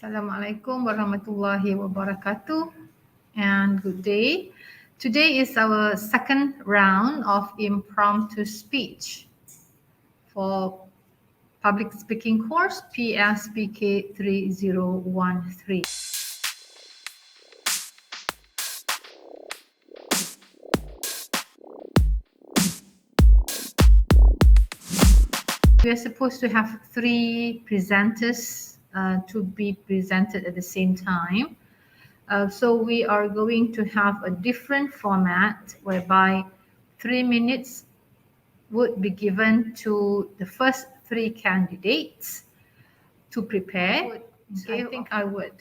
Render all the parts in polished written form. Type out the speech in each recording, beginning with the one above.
Assalamualaikum warahmatullahi wabarakatuh and good day. Today is our second round of impromptu speech for public speaking course PSPK3013. We are supposed to have three presenters to be presented at the same time. So we are going to have a different format whereby 3 minutes would be given to the first three candidates to prepare. Okay, I think I would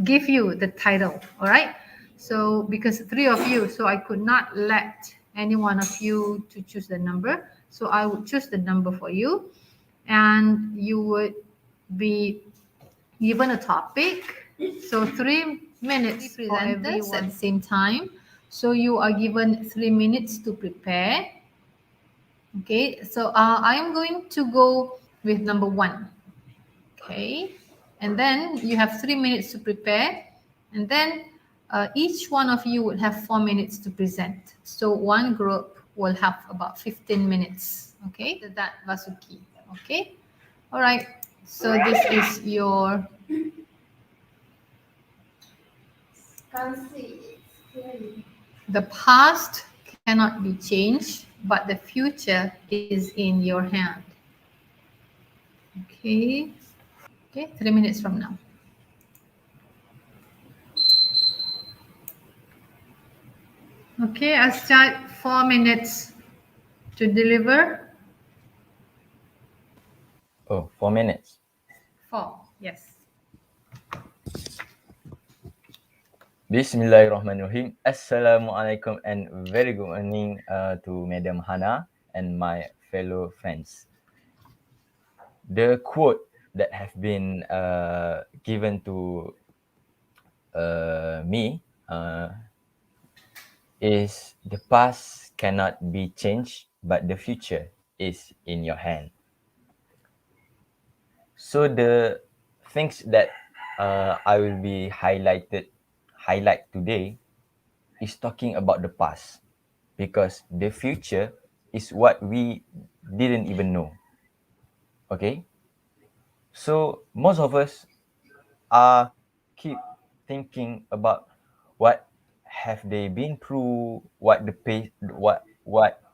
give you the title, all right? So because three of you, so I could not let any one of you to choose the number. So I would choose the number for you and you would be given a topic. So 3 minutes for everyone at the same time. So you are given 3 minutes to prepare. Okay, so I am going to go with number one. Okay, and then you have 3 minutes to prepare, and then each one of you would have 4 minutes to present. So one group will have about 15 minutes. Okay, that Dasuki. Okay, all right. So this is your. The past cannot be changed, but the future is in your hand. Okay. Okay, 3 minutes from now. Okay, I'll start 4 minutes to deliver. Oh, 4 minutes. 4, yes. Bismillahirrahmanirrahim. Assalamualaikum and very good morning to Madam Hana and my fellow friends. The quote that have been given to me is the past cannot be changed, but the future is in your hand. So the things that I will be highlight today is talking about the past, because the future is what we didn't even know. Okay, so most of us are keep thinking about what have they been through, what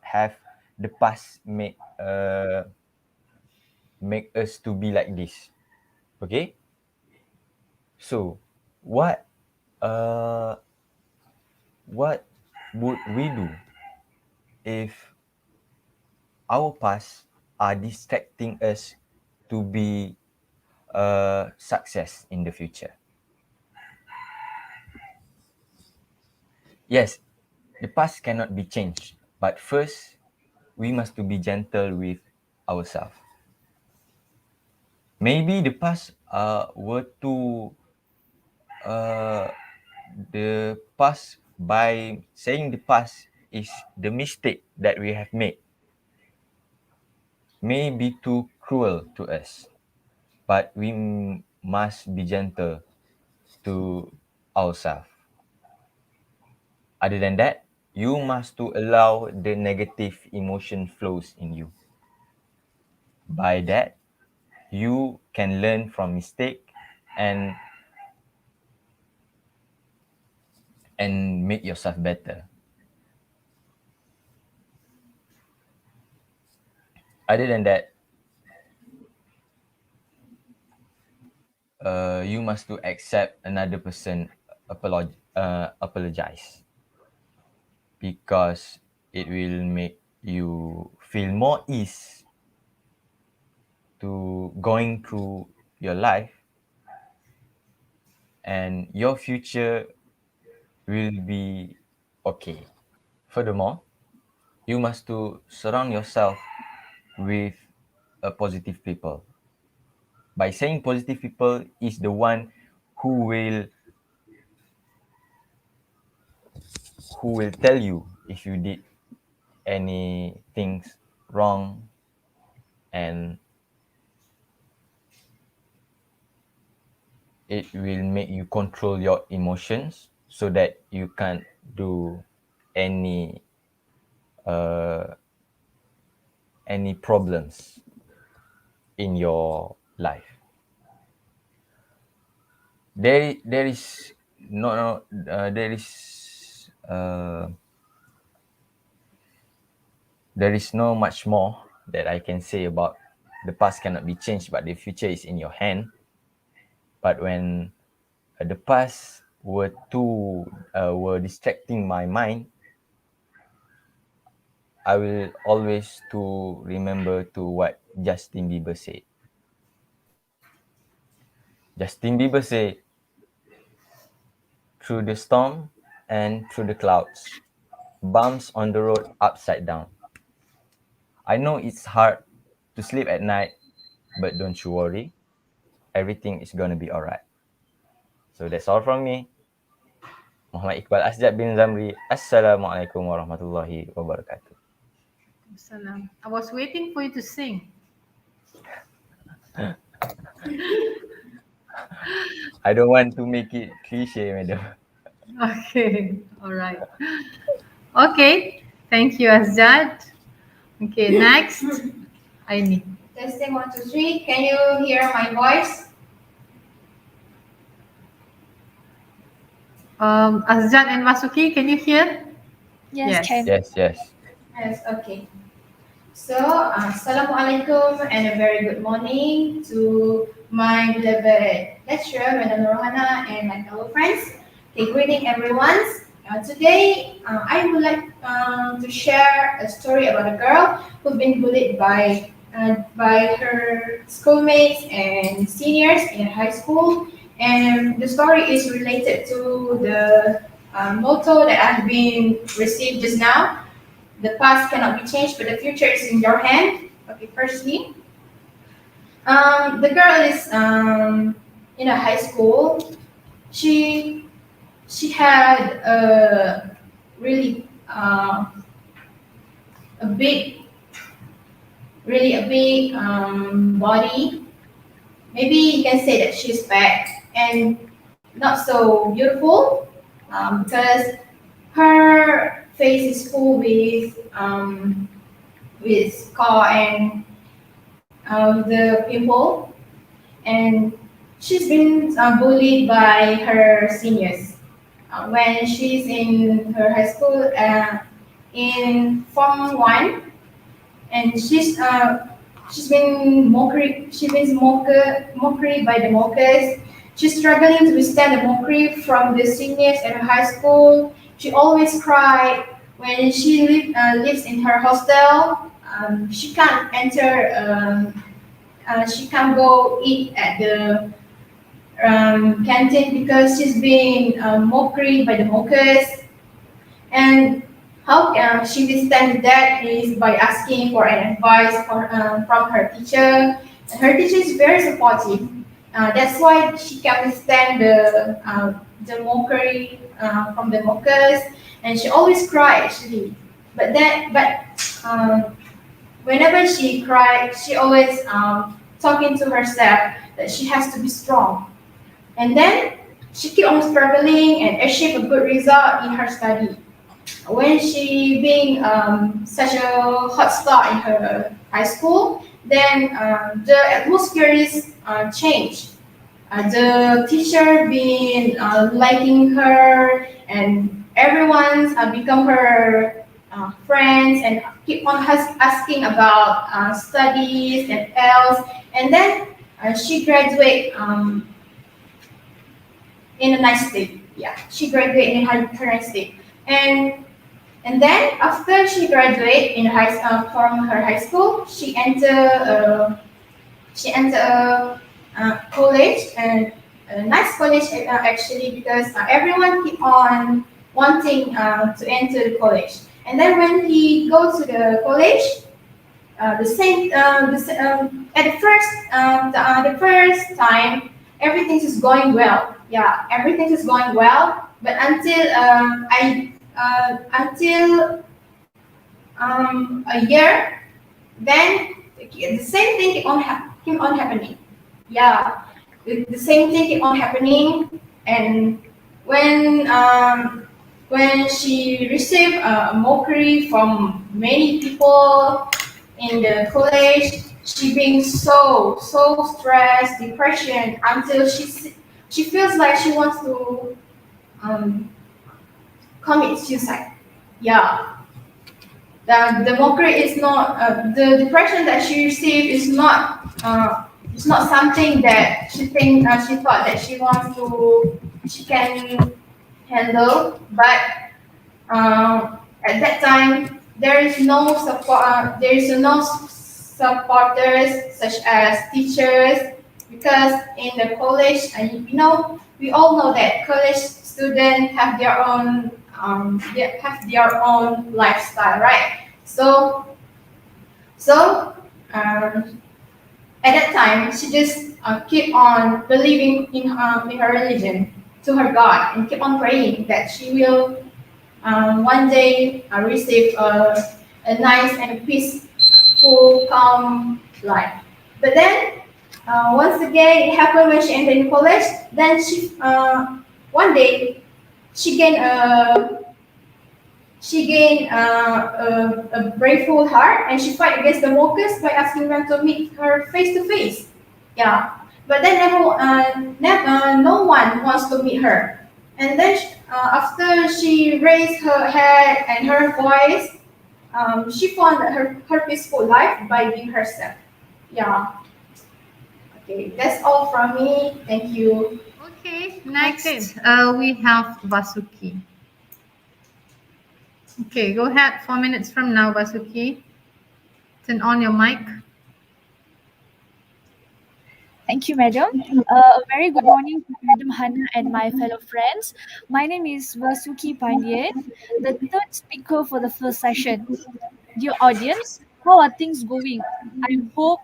have the past make us to be like this. Okay, so what would we do if our past are distracting us to be a success in the future? Yes, the past cannot be changed, but first we must to be gentle with ourselves. Maybe the past were to the past, by saying the past is the mistake that we have made, may be too cruel to us, but we must be gentle to ourselves. Other than that, you must to allow the negative emotion flows in you. By that, you can learn from mistake and make yourself better. Other than that, you must to accept another person apologize, because it will make you feel more ease to going through your life, and your future will be okay. Furthermore, you must to surround yourself with a positive people. By saying positive people is the one who will tell you if you did any things wrong, and it will make you control your emotions so that you can't do any any problems in your life. There is no there is no much more that I can say about the past cannot be changed, but the future is in your hand. But when the past were distracting my mind, I will always to remember to what Justin Bieber said. Justin Bieber said, "Through the storm and through the clouds, bumps on the road upside down. I know it's hard to sleep at night, but don't you worry, everything is gonna be alright." So that's all from me. Muhammad Iqbal Asjad bin Zamri. Assalamualaikum warahmatullahi wabarakatuh. Salam. I was waiting for you to sing. I don't want to make it cliche, madam. Okay, all right. Okay, thank you, Azad. Okay, next, Aini. Testing 1, 2, 3. Can you hear my voice? Azad and Masuki, can you hear? Yes, can. Yes. Yes, okay. So, Assalamualaikum and a very good morning to my beloved lecturer, Madam Rohana, and my fellow friends. Okay, greeting everyone. Today, I would like to share a story about a girl who's been bullied by her schoolmates and seniors in high school. And the story is related to the motto that I've been received just now. The past cannot be changed, but the future is in your hand. Okay, firstly, the girl is in a high school. She had a really a big body. Maybe you can say that she's fat and not so beautiful because her face is full with scar and the pimple, and she's been bullied by her seniors when she's in her high school in Form 1, and she's been mockery by the mockers. She's struggling to withstand the mockery from the seniors at her high school. She always cried when she lives in her hostel. She can't enter. She can't go eat at the canteen because she's being mockery by the mockers. And how she withstand that is by asking for an advice from her teacher. And her teacher is very supportive. That's why she can withstand the mockery from the mockers, and she always cry actually. But whenever she cried, she always talking to herself that she has to be strong. And then she keep on struggling and achieve a good result in her study. When she being such a hot star in her high school, then the atmosphere is changed. The teacher been liking her, and everyone's become her friends and keep on asking about studies and else. And then she graduate in a nice state. Yeah, she graduated in her nice state. And then after she graduated in from her high school, she enter college, and a nice college actually, because everyone keep on wanting to enter the college. And then when he goes to the college, at the first time, everything is going well. Yeah, everything is going well. But until a year, then the same thing keep on happening. Yeah, the same thing keep on happening. And when she received a mockery from many people in the college, she being so stressed, depression, until she feels like she wants to um, commit suicide. Yeah, the mockery is not the depression that she received is not it's not something that she thought that she can handle, but at that time there is no support. There is no supporters such as teachers, because in the college, we all know that college students have their own lifestyle, right? So um, at that time, she just keep on believing in her religion, to her God, and keep on praying that she will one day receive a nice and peaceful, calm life. But then, once again, it happened when she entered in college. Then one day, she gained a a braveful heart, and she fight against the mockers by asking them to meet her face to face. Yeah, but then no one wants to meet her. And then after she raised her head and her voice, she found her peaceful life by being herself. Yeah. Okay, that's all from me. Thank you. Okay, next we have Basuki. Okay, go ahead. 4 minutes from now, Basuki. Turn on your mic. Thank you, Madam. A very good morning to Madam Hannah and my fellow friends. My name is Vasuki Pandyan, the third speaker for the first session. Dear audience, how are things going? I hope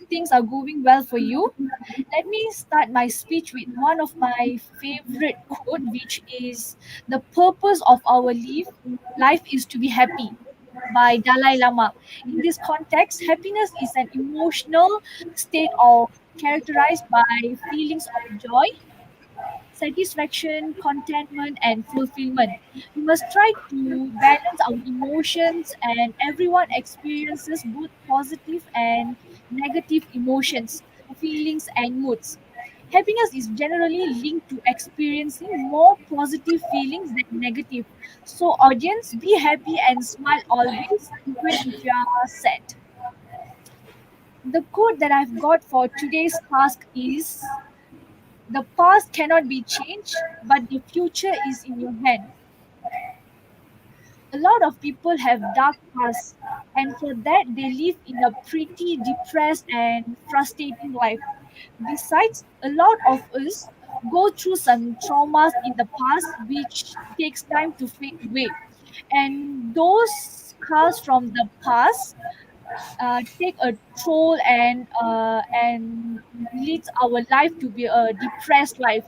things are going well for you. Let me start my speech with one of my favorite quote, which is the purpose of our life is to be happy by Dalai Lama. In this context, happiness is an emotional state of characterized by feelings of joy, satisfaction, contentment, and fulfillment. We must try to balance our emotions, and everyone experiences both positive and negative emotions, feelings, and moods. Happiness is generally linked to experiencing more positive feelings than negative. So, audience, be happy and smile always, even if you are sad. The quote that I've got for today's task is: the past cannot be changed, but the future is in your hand. A lot of people have dark pasts, and for that, they live in a pretty depressed and frustrating life. Besides, a lot of us go through some traumas in the past which takes time to fade away. And those scars from the past take a toll and leads our life to be a depressed life.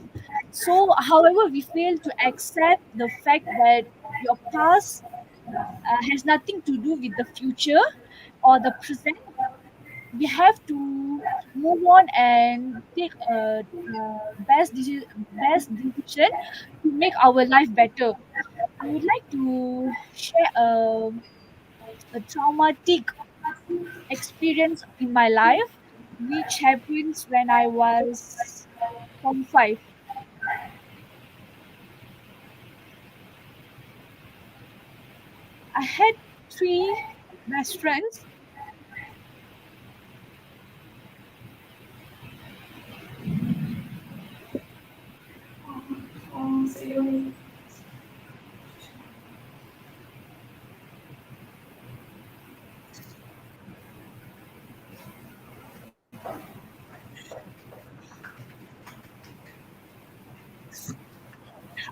So, however, we fail to accept the fact that your past has nothing to do with the future or the present. We have to move on and take best decision to make our life better. I would like to share a traumatic experience in my life, which happens when I was form 5. I had three best friends.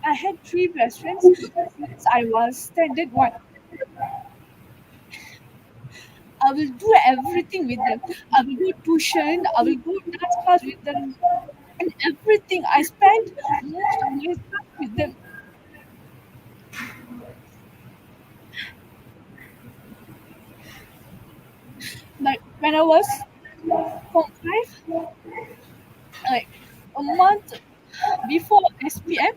I had three best friends since I was standard one. I will do everything with them. I will go tuition. I will go dance class with them, and everything. I spent most of my time with them. But when I was form 5, a month before SPM,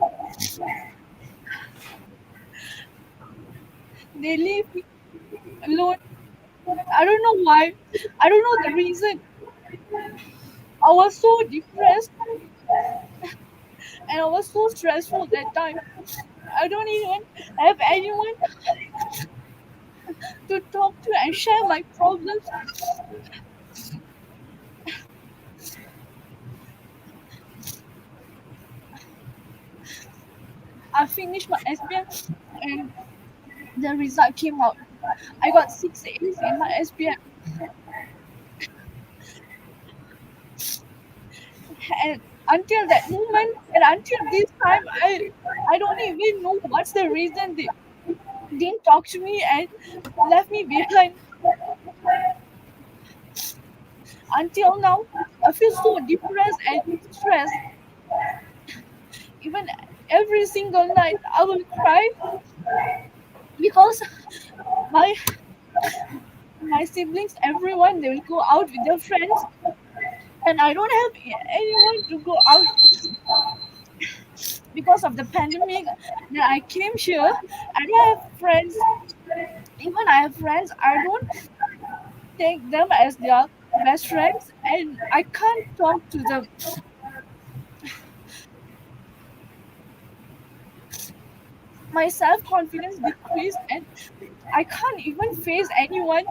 they leave me alone. I don't know why. I don't know the reason. I was so depressed and I was so stressful that time. I don't even have anyone to talk to and share my problems. I finished my SPM and the result came out. I got 6 A's in my SPM, and until that moment and until this time, I don't even know what's the reason they didn't talk to me and left me behind. Until now, I feel so depressed and stressed. Even every single night, I will cry because my my siblings, everyone, they will go out with their friends, and I don't have anyone to go out because of the pandemic. Then I came here. I don't have friends. Even I have friends, I don't take them as their best friends, and I can't talk to them. My self confidence decreased, and I can't even face anyone.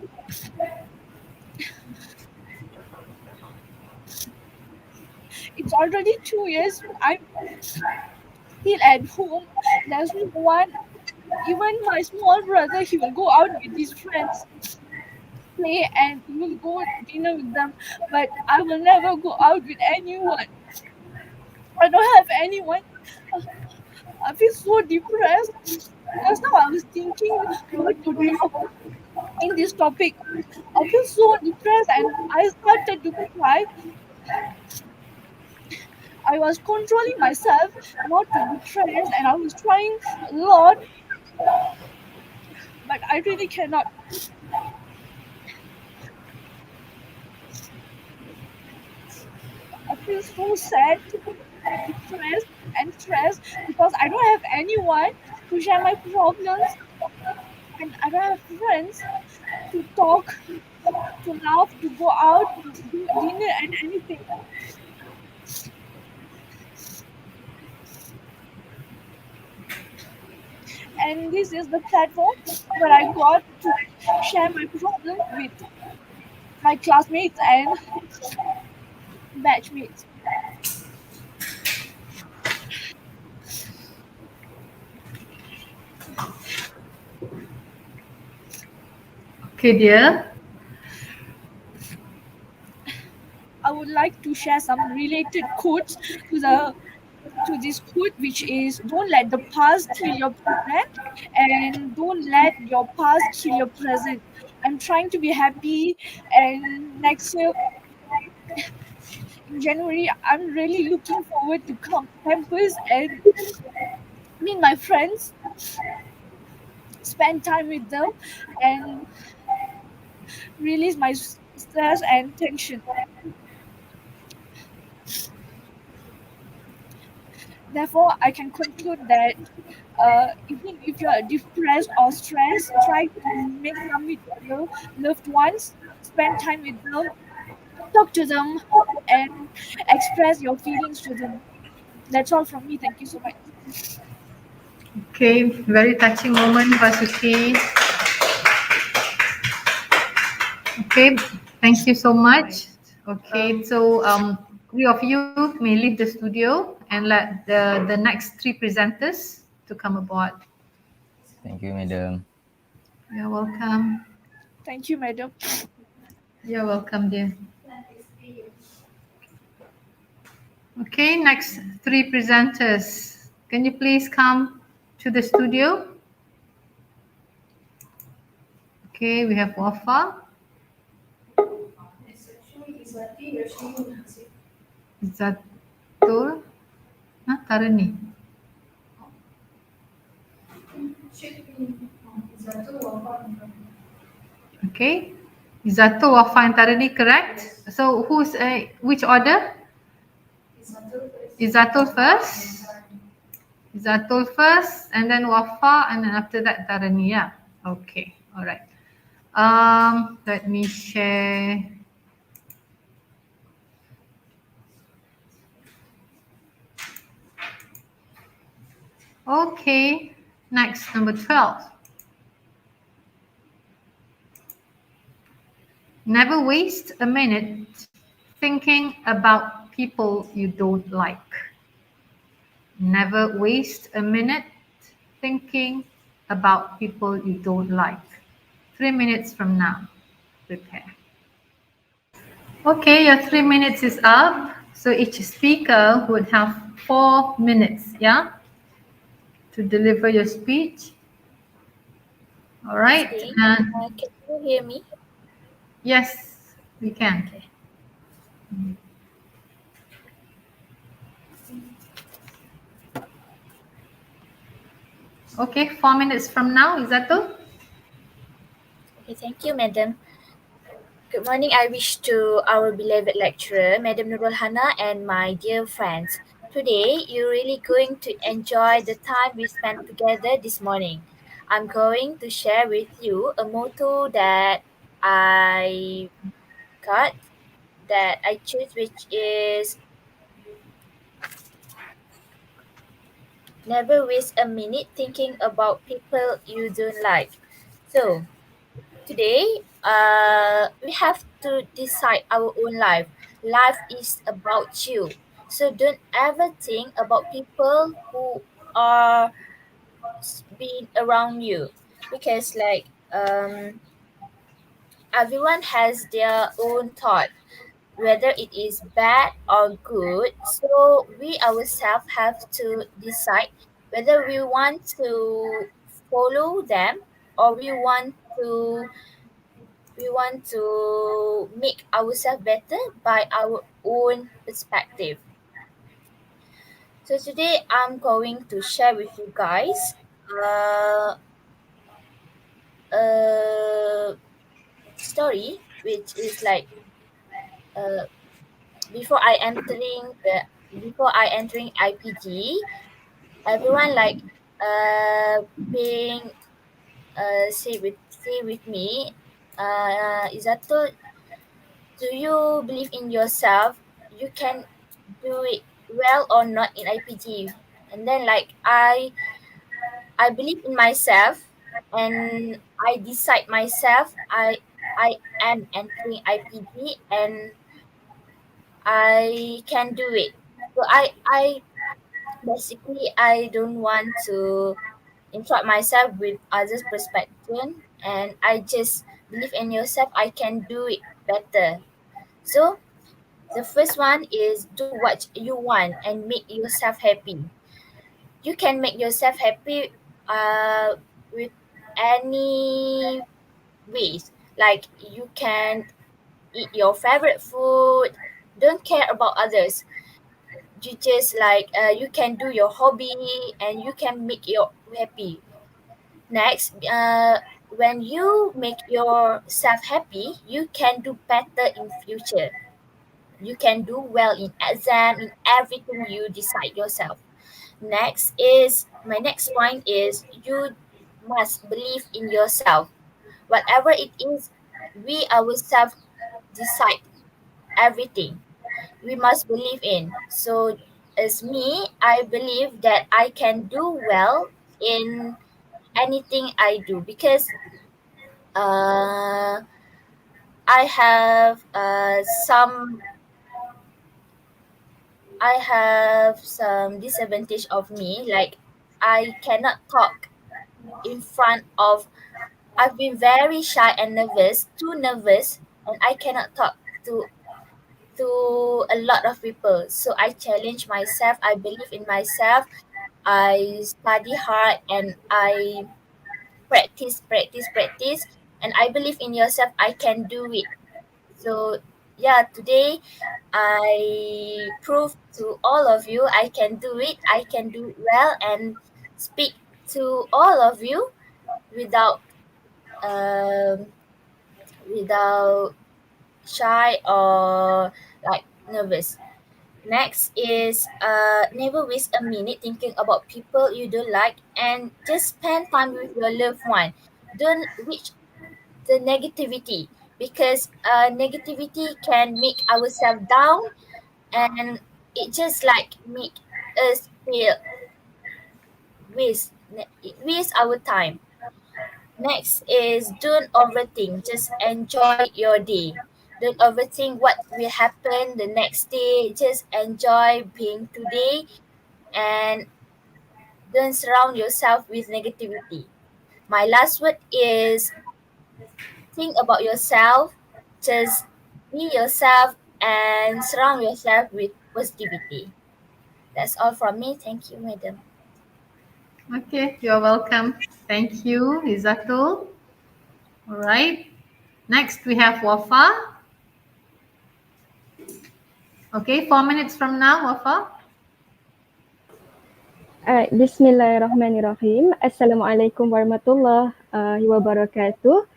It's already 2 years. I'm still at home. There's no one. Even my small brother, he will go out with his friends, play, and he will go dinner with them. But I will never go out with anyone. I don't have anyone. I feel so depressed. Just now I was thinking what to talk in this topic. I feel so depressed and I started to cry. I was controlling myself not to be stressed and I was trying a lot, but I really cannot. I feel so sad, depressed, and stressed because I don't have anyone to share my problems and I don't have friends to talk, to laugh, to go out, to do dinner and anything. And this is the platform where I got to share my problems with my classmates and batchmates. Okay, dear. I would like to share some related quotes to the to this quote, which is don't let the past kill your present and don't let your past kill your present. I'm trying to be happy, and next year in January I'm really looking forward to come campus and meet my friends, spend time with them, and release my stress and tension. Therefore, I can conclude that even if you are depressed or stressed, try to make time with your loved ones, spend time with them, talk to them, and express your feelings to them. That's all from me. Thank you so much. Okay, very touching moment, Basuki. Okay, thank you so much. Okay, so three of you may leave the studio and let the next three presenters to come aboard. Thank you, madam. You're welcome. Thank you, madam. You're welcome, dear. Okay, next three presenters. Can you please come to the studio? Okay, we have Wafa, Zatul, Tarani. Okay, Zato, Wafa, and Tarani, correct? So who's which order? Izatul first. Izatul first, and then Wafa, and then after that Tarani. Yeah. Okay. All right. Let me share. Okay. Next, number 12. Never waste a minute thinking about people you don't like. Never waste a minute thinking about people you don't like. 3 minutes from now, prepare. Okay, your 3 minutes is up. So each speaker would have 4 minutes, yeah, to deliver your speech. All right. Testing. And Can you hear me? yes, we can. Okay. Okay, 4 minutes from now, is that all? Okay, thank you, Madam. Good morning. I wish to our beloved lecturer, Madam Nurul Hana, and my dear friends. Today, you're really going to enjoy the time we spent together this morning. I'm going to share with you a motto that I got, that I choose, which is never waste a minute thinking about people you don't like. So, today, we have to decide our own life. Life is about you. So don't ever think about people who are being around you, because everyone has their own thought, whether it is bad or good. So we ourselves have to decide whether we want to follow them, or we want to make ourselves better by our own perspective. So today I'm going to share with you guys uh, a story which is uh, before I entering the before I entering IPG, everyone being say with me, Izato, do you believe in yourself? You can do it well or not in IPG. And then I believe in myself, and I decide myself I am entering IPG, and I can do it. So I basically I don't want to interrupt myself with others' perspective, and I just believe in yourself, I can do it better. So the first one is do what you want and make yourself happy. You can make yourself happy with any ways. Like you can eat your favorite food, don't care about others. You just you can do your hobby and you can make you happy. Next, when you make yourself happy, you can do better in future. You can do well in exam, in everything you decide yourself. My next point is you must believe in yourself. Whatever it is, we ourselves decide everything. We must believe in. So as me, I believe that I can do well in anything I do, because uh, I have some disadvantage of me, like I cannot talk in front of. I've been very shy and nervous, too nervous, and I cannot talk to a lot of people. So I challenge myself, I believe in myself, I study hard, and I practice, and I believe in yourself, I can do it. So yeah, today I prove to all of you I can do it. I can do it well and speak to all of you without um, without shy or like nervous. Next is never waste a minute thinking about people you don't like, and just spend time with your loved one. Don't reach the negativity, because negativity can make ourselves down, and it just like make us feel it waste our time. Next is don't overthink, just enjoy your day. Don't overthink what will happen the next day, just enjoy being today, and don't surround yourself with negativity. My last word is think about yourself, just be yourself and surround yourself with positivity. That's all from me. Thank you, madam. Okay, you're welcome. Thank you, Izatul. All right. Next, we have Wafa. Okay, 4 minutes from now, Wafa. Alright, Bismillahirrahmanirrahim. Assalamualaikum warahmatullahi wabarakatuh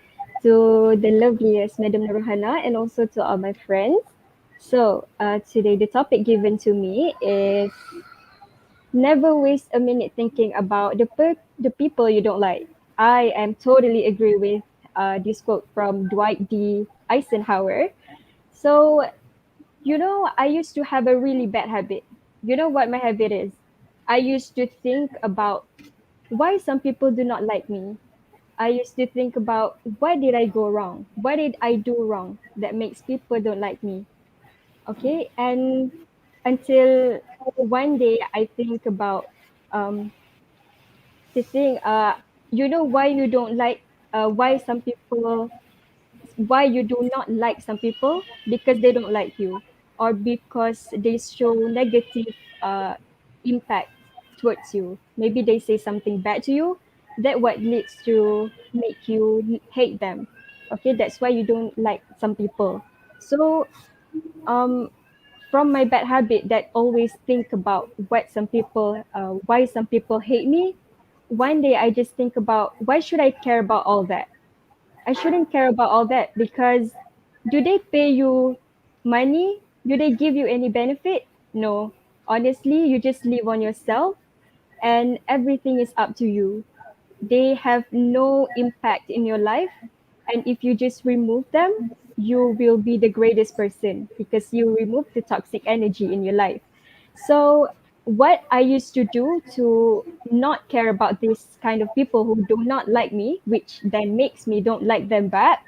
to the loveliest Madam Nurhana and also to all my friends. So, today the topic given to me is never waste a minute thinking about the people you don't like. I am totally agree with this quote from Dwight D. Eisenhower. So, I used to have a really bad habit. You know what my habit is? I used to think about why some people do not like me. I used to think about what did I go wrong? What did I do wrong that makes people don't like me? Okay, and until one day I think about um the thing. Why you don't like why some people why you do not like some people because they don't like you or because they show negative uh, impact towards you. Maybe they say something bad to you. That what leads to make you hate them. Okay, that's why you don't like some people. So um, from my bad habit that always think about why some people hate me. One day I just think about why should I care about all that? I shouldn't care about all that because do they pay you money? Do they give you any benefit? No. Honestly, you just live on yourself and everything is up to you. They have no impact in your life. And if you just remove them, you will be the greatest person because you remove the toxic energy in your life. So, what I used to do to not care about this kind of people who do not like me, which then makes me don't like them back,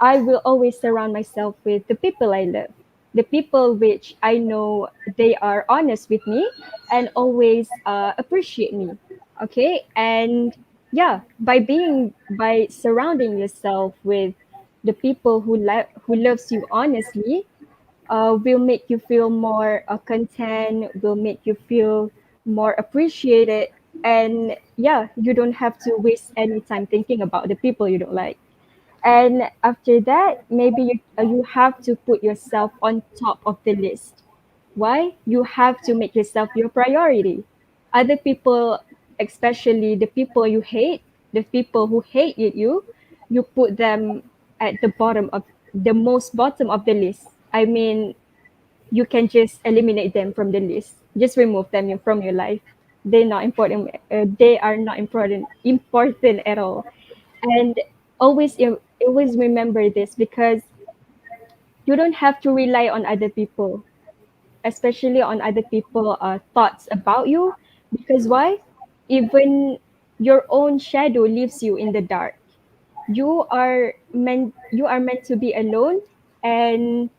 I will always surround myself with the people I love, the people which I know they are honest with me and always appreciate me. Okay, and yeah, by surrounding yourself with the people who loves you honestly, will make you feel more content, will make you feel more appreciated. And yeah, you don't have to waste any time thinking about the people you don't like. And after that, maybe you have to put yourself on top of the list. Why? You have to make yourself your priority. Other people, especially the people you hate, the people who hate you put them at the most bottom of the list. I mean, you can just eliminate them from the list. Just remove them from your life. They're not important. They are not important at all. And always remember this because you don't have to rely on other people, especially on other people thoughts about you, because why? Even your own shadow leaves you in the dark. You are meant to be alone, and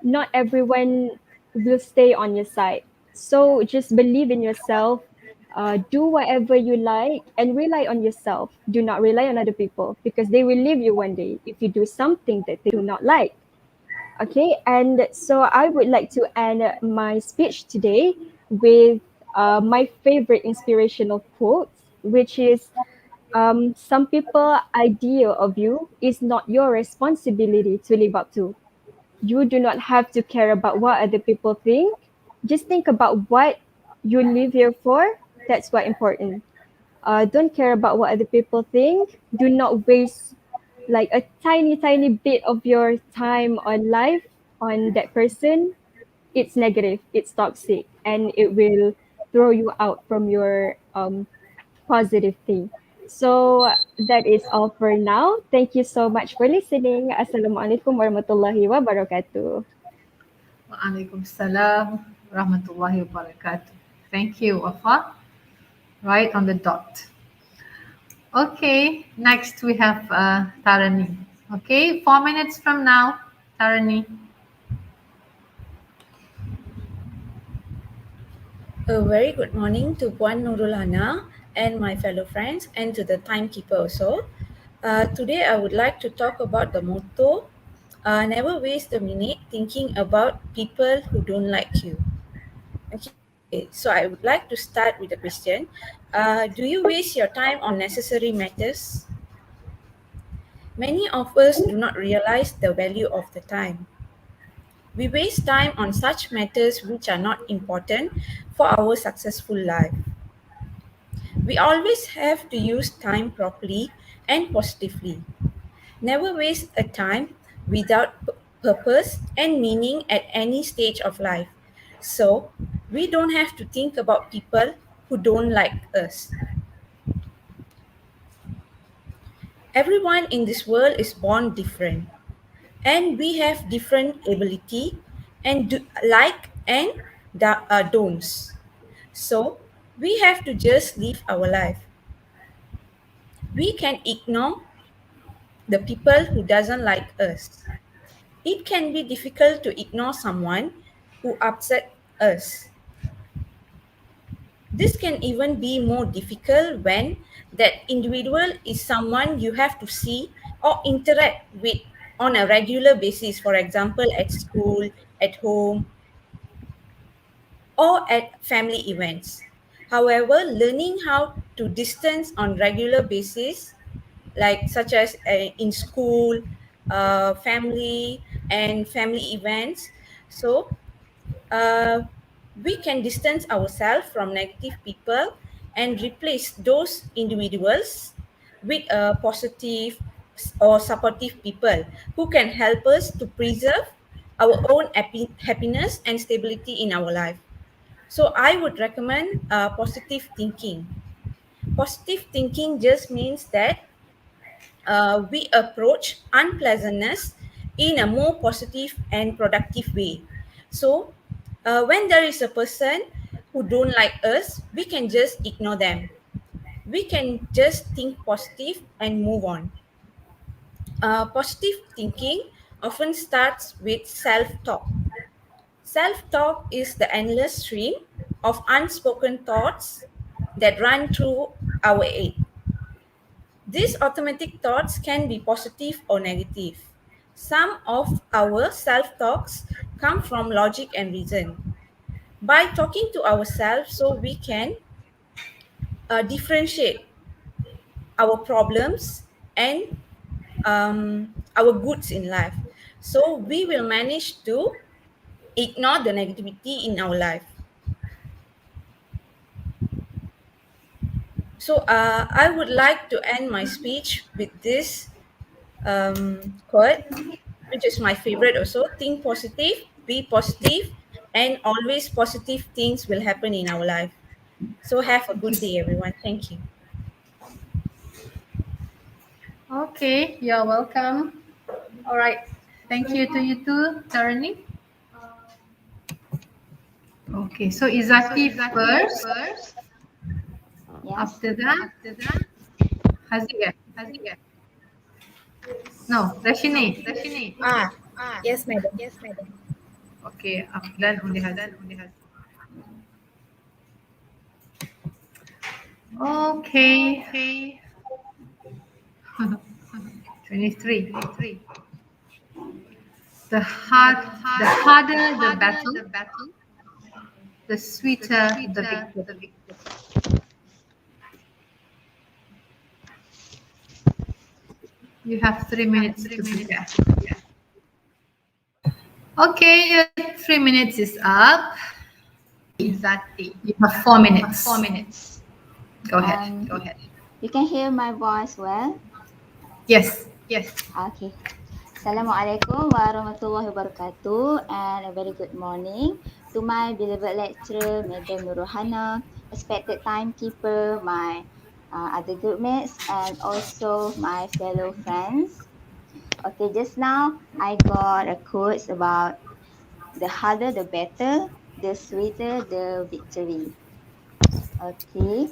not everyone will stay on your side. So just believe in yourself, do whatever you like and rely on yourself. Do not rely on other people because they will leave you one day if you do something that they do not like. Okay, and so I would like to end my speech today with my favorite inspirational quote, which is some people idea of you is not your responsibility to live up to. You do not have to care about what other people think. Just think about what you live here for. That's what important. Don't care about what other people think. Do not waste like a tiny bit of your time on life on that person. it's negative, it's toxic, and it will throw you out from your positive thing. So that is all for now. Thank you so much for listening. Assalamualaikum warahmatullahi wabarakatuh. Waalaikumsalam warahmatullahi wabarakatuh. Thank you, Wafa. Right on the dot. Okay, next we have Tarani. Okay, 4 minutes from now, Tarani. A very good morning to Puan Nurul Hana and my fellow friends, and to the timekeeper also. Today I would like to talk about the motto, never waste a minute thinking about people who don't like you. Okay, so I would like to start with a question. Do you waste your time on necessary matters? Many of us do not realize the value of the time. We waste time on such matters which are not important for our successful life. We always have to use time properly and positively. Never waste a time without purpose and meaning at any stage of life. So, we don't have to think about people who don't like us. Everyone in this world is born different, and we have different ability and like and don'ts. So, we have to just live our life. We can ignore the people who doesn't like us. It can be difficult to ignore someone who upset us. This can even be more difficult when that individual is someone you have to see or interact with on a regular basis, for example, at school, at home, or at family events. However, learning how to distance on regular basis, like such as in school, family, and family events, so uh, we can distance ourselves from negative people and replace those individuals with positive or supportive people who can help us to preserve our own happiness and stability in our life. So I would recommend positive thinking. Positive thinking just means that we approach unpleasantness in a more positive and productive way. So when there is a person who don't like us, we can just ignore them. We can just think positive and move on. Positive thinking often starts with self-talk. Self-talk is the endless stream of unspoken thoughts that run through our head. These automatic thoughts can be positive or negative. Some of our self-talks come from logic and reason. By talking to ourselves, so we can differentiate our problems and our goods in life. So we will manage to ignore the negativity in our life. So I would like to end my speech with this quote, which is my favorite also. Think positive, be positive, and always positive things will happen in our life. So have a good day, everyone. Thank you. Okay, you're welcome. All right. Thank you to you too, Tarani. Okay, so Izaki first. After that, Hazia. No, Rashini. Yes, madam. Okay, then only Hazia. Okay. 23. The harder the battle, the sweeter the victory. You have 3 minutes to prepare. Okay, your 3 minutes is up. Exactly. You have 4 minutes. Go ahead. You can hear my voice well? Yes. Okay. Assalamualaikum warahmatullahi wabarakatuh and a very good morning to my beloved lecturer, Madam Nuruhana, respected timekeeper, my other group mates and also my fellow friends. Okay, just now I got a quote about the harder the better, the sweeter the victory. Okay,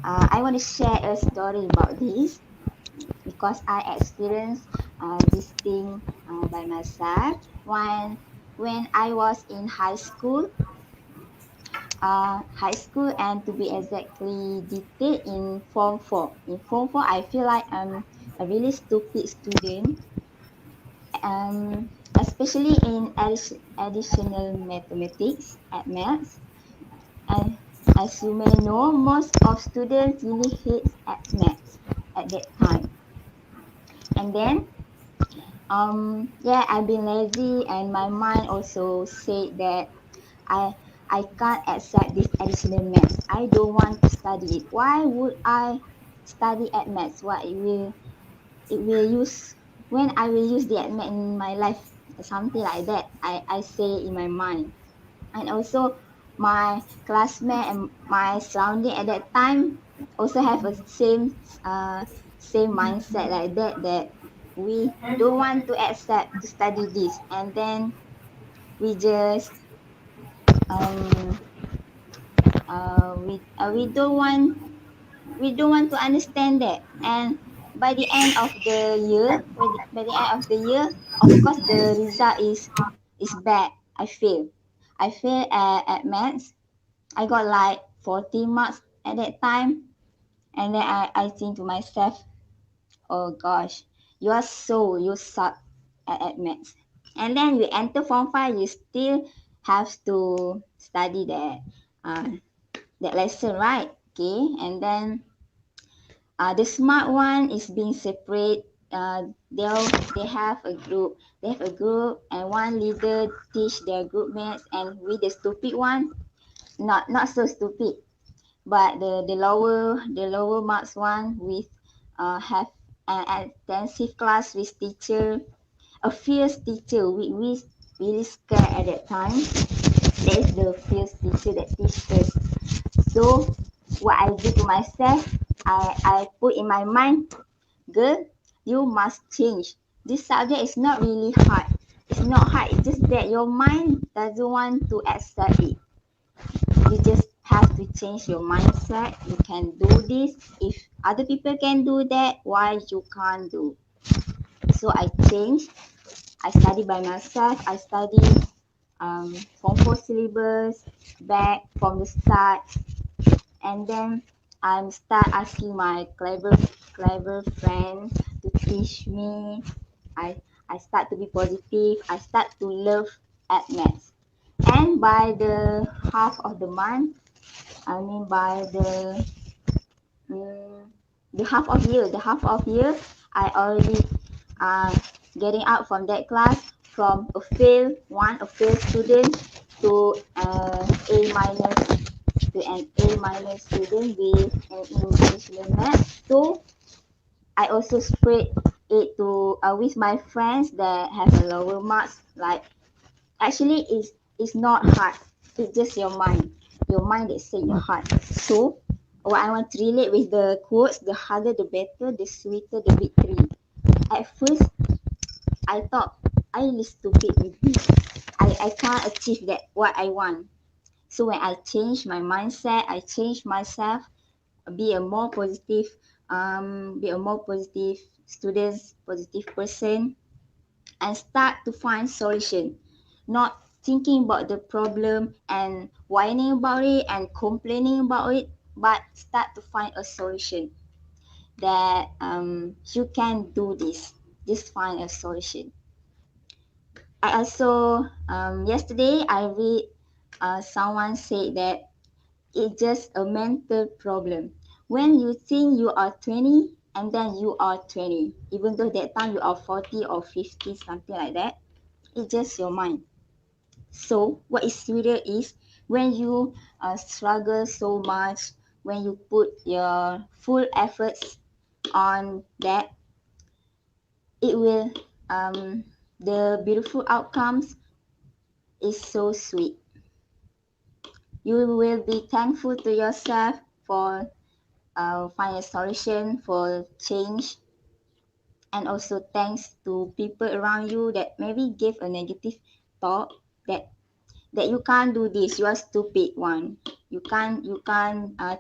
I want to share a story about this because I experienced this thing by myself when I was in high school and to be exactly detailed in form 4. In form 4, I feel like I'm a really stupid student, especially in additional mathematics at maths. And as you may know, most of students really hate at maths at that time. And then yeah, I've been lazy and my mind also said that I I can't accept this additional maths. I don't want to study it. Why would I study at maths? What it will use when I will use the math in my life, something like that. I say in my mind. And also my classmate and my surrounding at that time also have a same mindset like that, that we don't want to accept to study this, and then we just um we don't want to understand that. And by the end of the year, of course the result is bad. I fail at maths. I got like 40 marks at that time. And then I think to myself, oh gosh, you suck at maths. And then you enter form 5, you still have to study that lesson, right? Okay, and then the smart one is being separate. They have a group. They have a group, and one leader teach their group mates, and we the stupid one, not so stupid, but the lower marks one with have an intensive class with teacher, a fierce teacher. We really scared at that time. That is the fierce teacher that teach us. So what I do to myself, I put in my mind, girl, you must change. This subject is not really hard. It's not hard. It's just that your mind doesn't want to accept it. You just have to change your mindset. You can do this. If other people can do that, why you can't do? So I changed. I study by myself. I study Form 4 syllabus back from the start, and then I start asking my clever friend to teach me. I start to be positive. I start to love at maths. And by the half of the month, I mean by mm, the half of year, I already uh, getting out from that class from a failed student to A minus to an A minus student with an English math. So I also spread it to with my friends that have a lower marks. Like actually, it's not hard. It's just your mind that say you're hard. So what I want to relate with the quotes: the harder the better, the sweeter the victory. At first, I thought I really stupid with this. I can't achieve that what I want. So when I change my mindset, I change myself, be a more positive, student, positive person, and start to find solution, not thinking about the problem and whining about it and complaining about it, but start to find a solution that you can do this. Just find a solution. I also yesterday I read someone said that it's just a mental problem. When you think you are 20 and then you are 20, even though that time you are 40 or 50, something like that, it's just your mind. So what is serious is when you struggle so much, when you put your full efforts on that, it will the beautiful outcomes is so sweet. You will be thankful to yourself for find a solution for change, and also thanks to people around you that maybe give a negative thought that you can't do this, you are stupid one, you can't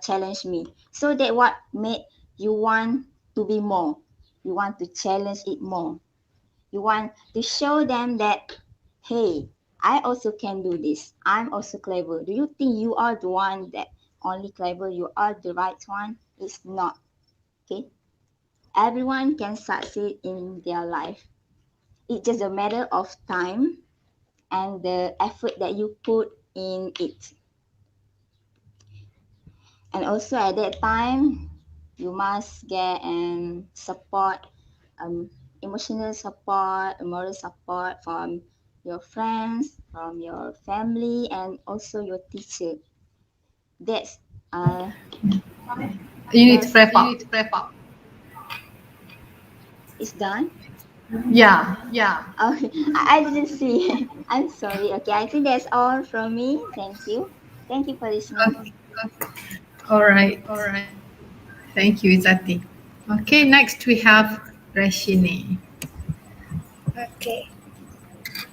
challenge me. So that what made you want to be more, you want to challenge it more, you want to show them that, hey, I also can do this, I'm also clever. Do you think you are the one that only clever, you are the right one? It's not. Okay, everyone can succeed in their life. It's just a matter of time and the effort that you put in it. And also at that time, you must get support, emotional support, moral support from your friends, from your family, and also your teacher. That's You need to that's wrap up. it's done. Yeah. Okay, I didn't see. I'm sorry. Okay, I think that's all from me. Thank you. Thank you for listening. Okay. All right. Thank you, Izati. Okay, next we have Rashini. Okay.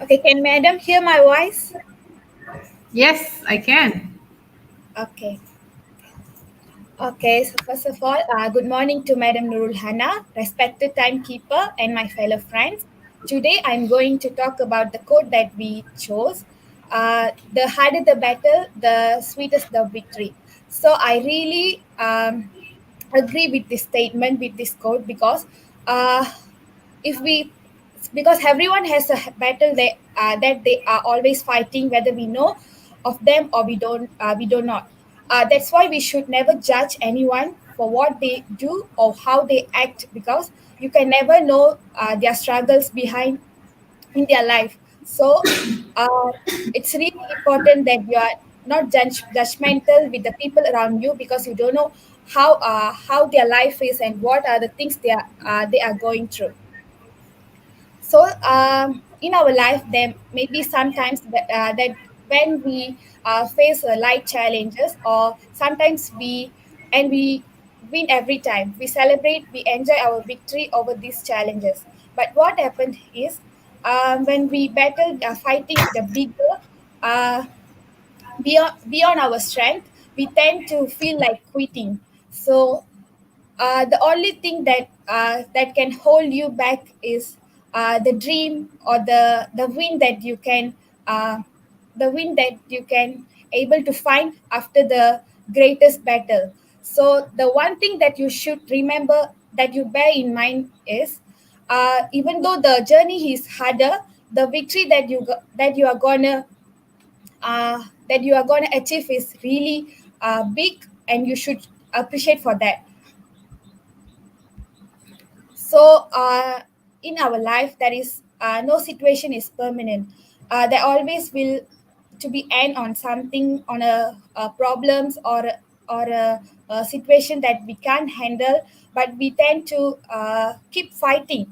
Okay, can madam hear my voice? Yes, I can. Okay. Okay, so first of all, good morning to Madam Nurul Hana, respected timekeeper, and my fellow friends. Today, I'm going to talk about the quote that we chose. The harder the battle, the sweetest the victory. So I really agree with this statement, with this quote, because uh, if we because everyone has a battle that they are always fighting, whether we know of them or we do not. That's why we should never judge anyone for what they do or how they act, because you can never know their struggles behind in their life. So uh, it's really important that you are not judgmental with the people around you, because you don't know how their life is and what are the things they are going through. So in our life, there may be sometimes that when we face light challenges, or sometimes we win every time. We celebrate, we enjoy our victory over these challenges. But what happened is, when we battle fighting the bigger, uh, beyond our strength, we tend to feel like quitting. So the only thing that can hold you back is the dream, or the win that you can uh, able to find after the greatest battle. So the one thing that you should remember, that you bear in mind, is even though the journey is harder, the victory that you are gonna achieve is really big, and you should appreciate for that. So, in our life, there is no situation is permanent. There always will to be end on something, on a problems, or a situation that we can't handle, but we tend to keep fighting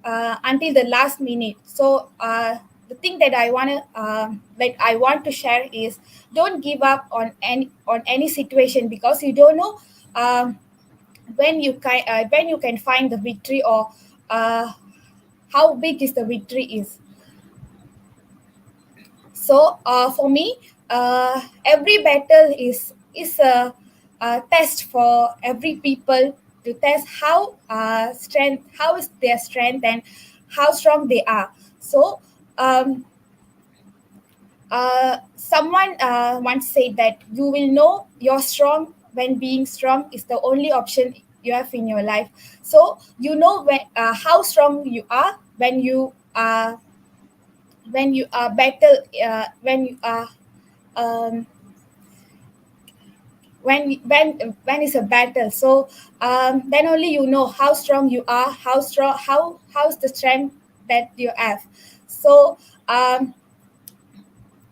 until the last minute. So, the thing that I want to share is, don't give up on any situation, because you don't know. When you can find the victory, or uh, how big is the victory is. So for me, every battle is a test for every people, to test how is their strength, and how strong they are. So um, someone once said that you will know you're strong when being strong is the only option you have in your life. So you know how strong you are when you are battle when you are um, when it's a battle. So then only you know how strong you are, how's the strength that you have. So um,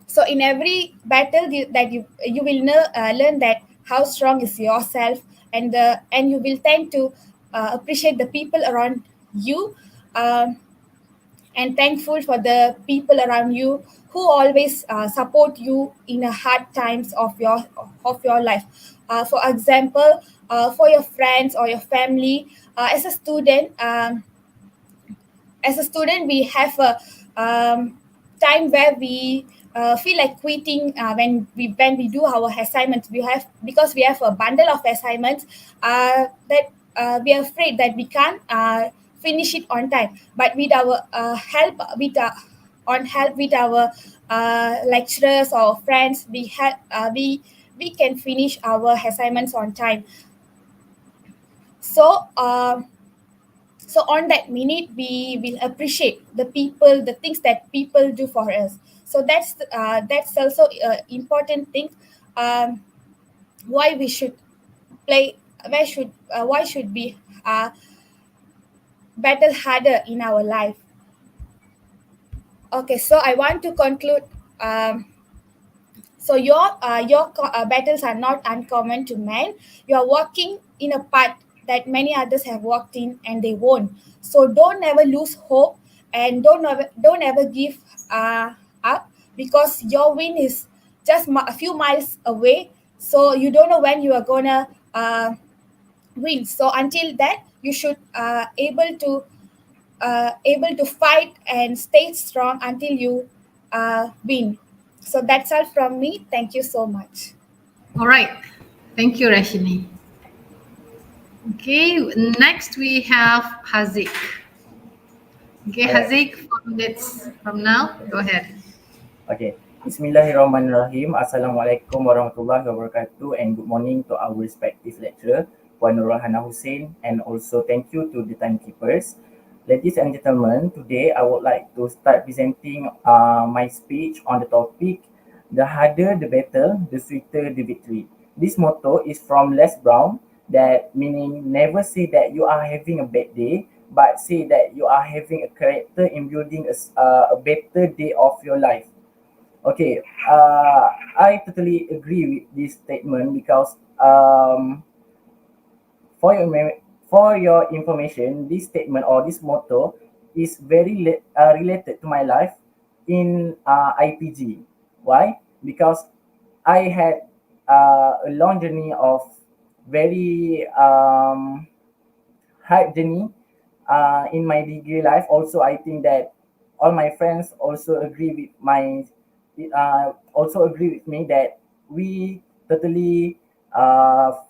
so in every battle you will learn that how strong is yourself, and you will tend to appreciate the people around you. um, and thankful for the people around you who always support you in the hard times of your life. For example, for your friends or your family. As a student, we have a time where we feel like quitting when we do our assignments. We have, because we have a bundle of assignments that we are afraid that we can't finish it on time. But with our help with our lecturers or friends, we can finish our assignments on time. So so on that minute, we will appreciate the things that people do for us. So that's also important thing. um, why we should play why should we battle harder in our life. Okay, so I want to conclude. So your battles are not uncommon to men. You are walking in a path that many others have walked in and they won't. So don't ever lose hope, and don't ever give up, because your win is just a few miles away. So you don't know when you are gonna win. So until that, you should able to fight and stay strong until you win. So that's all from me. Thank you so much. All right. Thank you, Rashini. Okay, next we have Hazik. Okay, Hazik, 4 minutes from now, go ahead. Okay. Bismillahirrahmanirrahim. Assalamualaikum warahmatullahi wabarakatuh, and good morning to our respective lecturer, Puan Nurhana Hussein, and also thank you to the timekeepers. Ladies and gentlemen, today I would like to start presenting my speech on the topic, the harder the battle, the sweeter the victory. This motto is from Les Brown, that meaning never say that you are having a bad day, but say that you are having a character in building a better day of your life. Okay, I totally agree with this statement because for your information, this statement or this motto is very related to my life in IPG. Why? Because I had a long journey of very hard journey in my degree life. Also, I think that all my friends also agree with me that we totally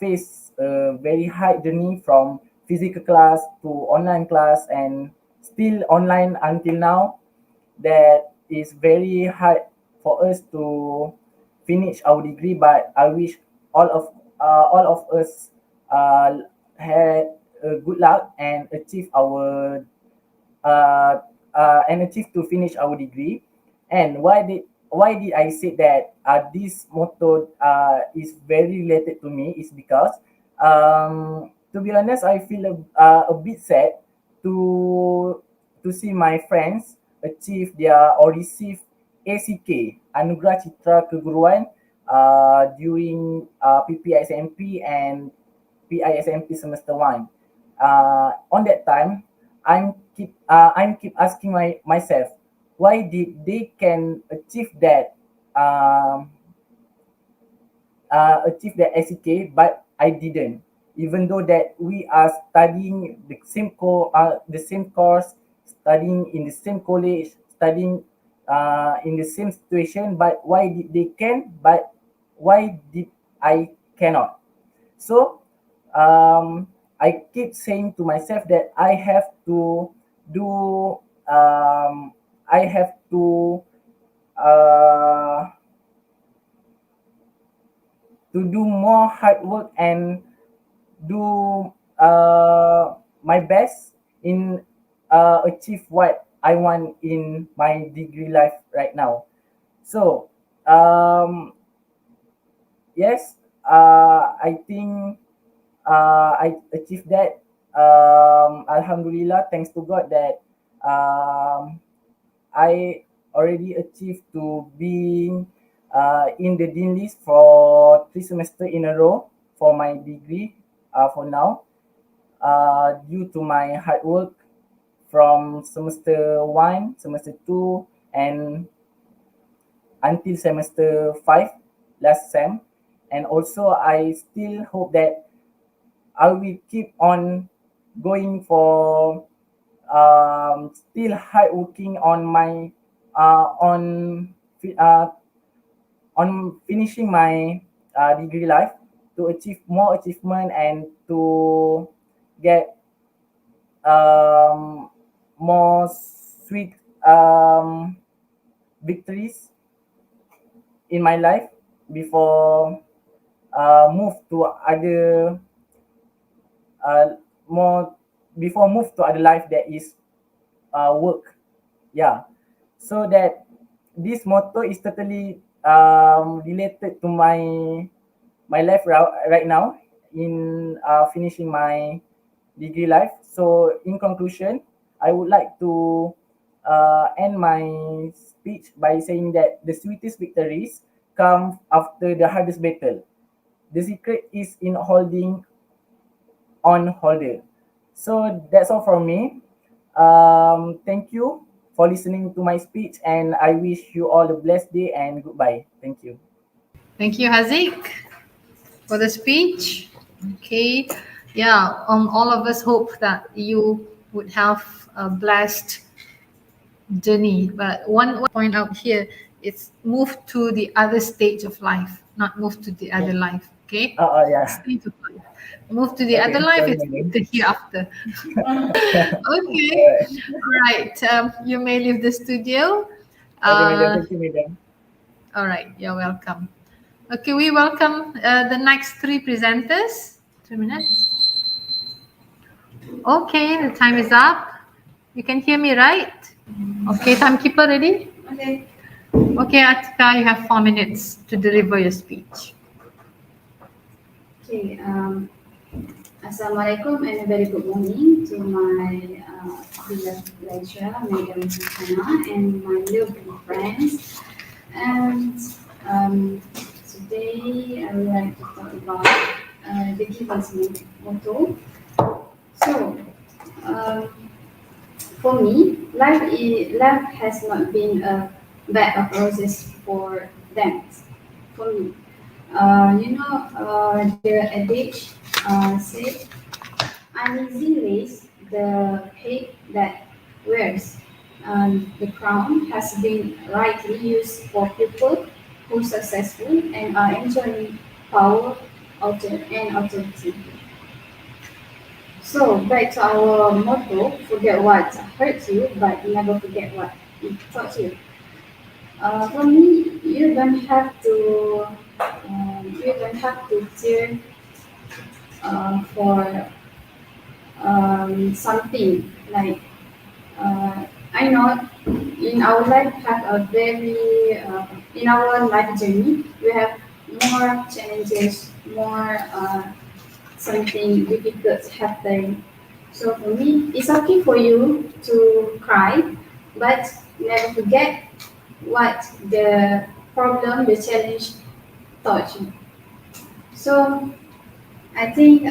face a very hard journey from physical class to online class, and still online until now. That is very hard for us to finish our degree, but I wish all of us had good luck and achieve our and achieve to finish our degree. And why did I say that this motto is very related to me is because to be honest, I feel a bit sad to see my friends achieve their or receive ACK, Anugerah Citra Keguruan, during PPSMP and PISMP semester 1. On that time, I'm keep asking myself, why did they can achieve that SEK, but I didn't. Even though that we are studying the same course, studying in the same college, studying in the same situation, but why did they can, but why did I cannot? So I keep saying to myself that I have to do I have to do more hard work and do my best in achieve what I want in my degree life right now. So yes, I think I achieved that. Alhamdulillah, thanks to God that I already achieved to being in the Dean list for 3 semesters in a row for my degree for now, due to my hard work from semester 1, semester 2, and until semester 5 last sem. And also I still hope that I will keep on going for still hard working on my fi- uh, on finishing my degree life to achieve more achievement and to get more sweet victories in my life before move to other more before move to other life that is work. Yeah, so that this motto is totally related to my life right now in finishing my degree life. So in conclusion, I would like to end my speech by saying that the sweetest victories come after the hardest battle. The secret is in holding on holder. So that's all from me. Thank you for listening to my speech, and I wish you all a blessed day and goodbye. Thank you. Thank you, Hazik, for the speech. Okay. Yeah, all of us hope that you would have a blessed journey. But one point out here, it's move to the other stage of life, not move to the other life. Okay? Yeah. Stage of life. Move to the Okay, other life sorry, is madam. the hereafter. Okay. Alright. All right. You may leave the studio. Okay, madam. Thank you, madam. All right. You're welcome. Okay, we welcome the next three presenters. 3 minutes. Okay, the time is up. You can hear me, right? Okay, timekeeper ready? Okay. Okay, Atika, you have 4 minutes to deliver your speech. Okay. Assalamualaikum and a very good morning to my beloved lecturer, Madam Hannah, and my lovely friends. And today I would like to talk about the given motto. So, for me, life has not been a bed of roses for them. For me, the adage said, "Uneasy lays the head that wears." The crown has been rightly used for people who are successful and are enjoying power and authority. So back to our motto: forget what hurt you, but never forget what it taught you. For me, you don't have to cheer for something like I know in our life have a very in our life journey we have more challenges, more something difficult happen. So for me, it's okay for you to cry, but never forget what the problem, the challenge taught you. So I think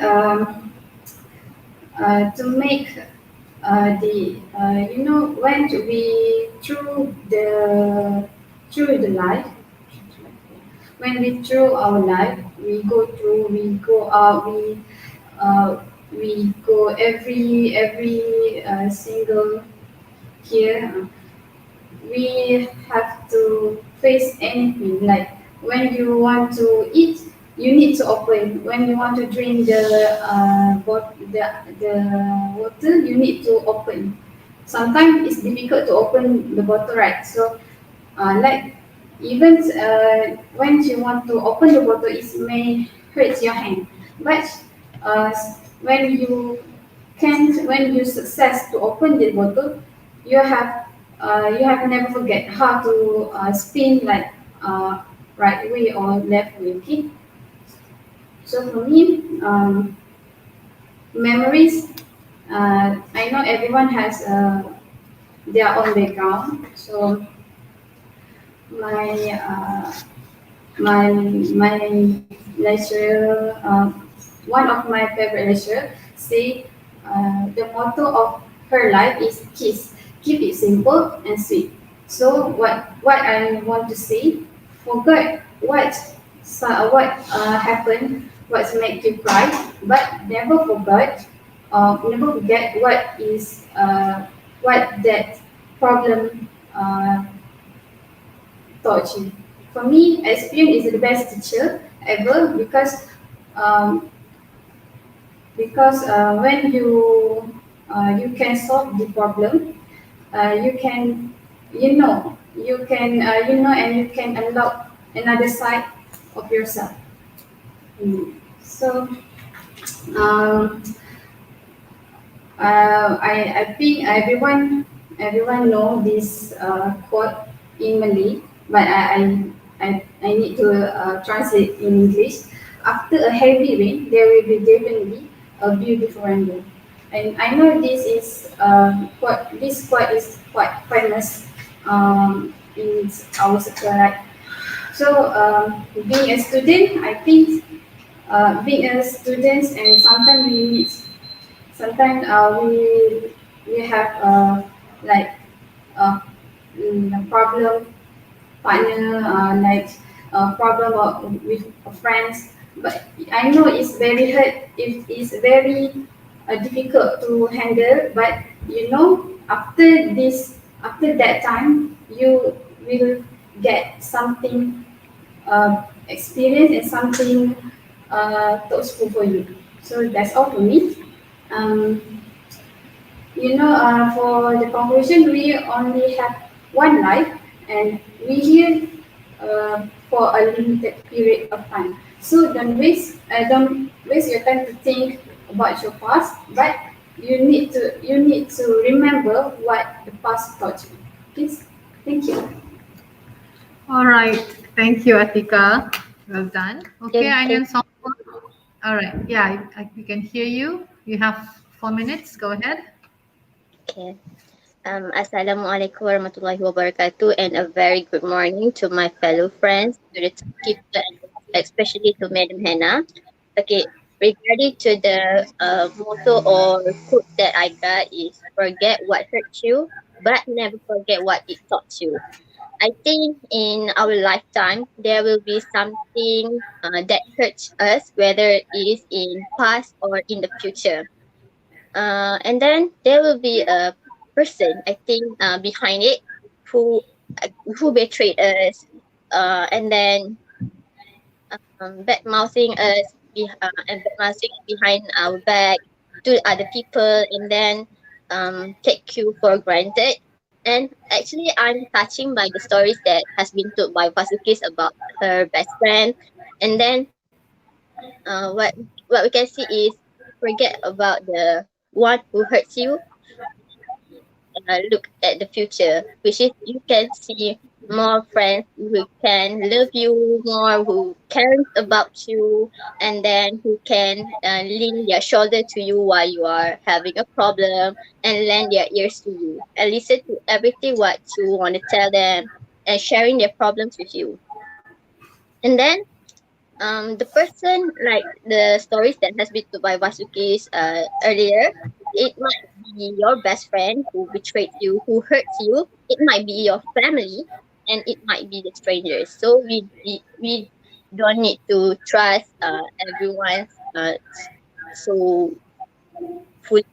to make when we through the life, when we through our life, we go out, we go every single here. We have to face anything. Like when you want to eat, you need to open. When you want to drink the water, you need to open. Sometimes it's difficult to open the bottle, right? So, like even when you want to open the bottle, it may hurt your hand. But uh, when when you success to open the bottle, you have never forget how to spin like right way or left way. Okay. So for me, memories. I know everyone has their own background. So my uh, my lecturer, one of my favorite lecturer, say the motto of her life is kiss. Keep it simple and sweet. So what I want to say, forget what happened, what's make you cry, but never forget what that problem taught you. For me, experience is the best teacher ever um, when you can solve the problem, you can and you can unlock another side of yourself. So um, I think everyone know this quote in Malay, but I need to translate in English. After a heavy rain, there will be definitely a beautiful rainbow. And I know this quote is quite famous in our circle, right? So being a student, I think being a student, and sometimes we have like uh, a problem partner, like a problem with friends. But I know it's very hard. It's very difficult to handle. But after that time, you will get something experience and something thoughtful for you. So that's all for me. Um, for the conclusion, we only have one life, and we here for a limited period of time. So don't waste your time to think about your past, but you need to remember what the past taught you. Please, thank you. All right. Thank you, Atika. Well done. Okay, Yeah, and then some. All right. Yeah, we can hear you. You have 4 minutes. Go ahead. Okay. Assalamualaikum warahmatullahi wabarakatuh, and a very good morning to my fellow friends, to the keeper, especially to Madam Hannah. Okay, regarding to the motto or quote that I got is forget what hurt you, but never forget what it taught you. I think in our lifetime there will be something that hurts us, whether it is in past or in the future. And then there will be a person, I think, behind it who who betrayed us, and then bad mouthing us and bad mouthing behind our back to other people, and then take you for granted. And actually, I'm touching by the stories that has been told by Vasukis about her best friend, and then what we can see is forget about the one who hurts you, look at the future, which is you can see more friends who can love you more, who cares about you, and then who can lean their shoulder to you while you are having a problem, and lend their ears to you and listen to everything what you want to tell them, and sharing their problems with you. And then the person, like the stories that has been told by Vasuki's earlier, it might be your best friend who betrayed you, who hurts you. It might be your family, and it might be the strangers. So we don't need to trust everyone so fully,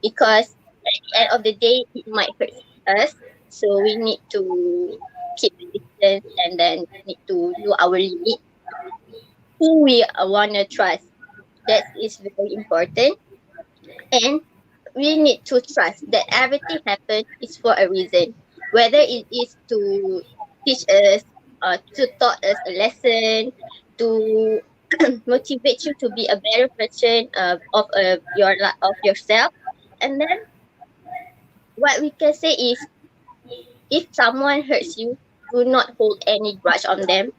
because at the end of the day it might hurt us. So we need to keep the distance, and then need to know our limit, who we want to trust. That is very important. And we need to trust that everything happens is for a reason. Whether it is to teach us, to taught us a lesson, to motivate you to be a better version of yourself. And then what we can say is, if someone hurts you, do not hold any grudge on them,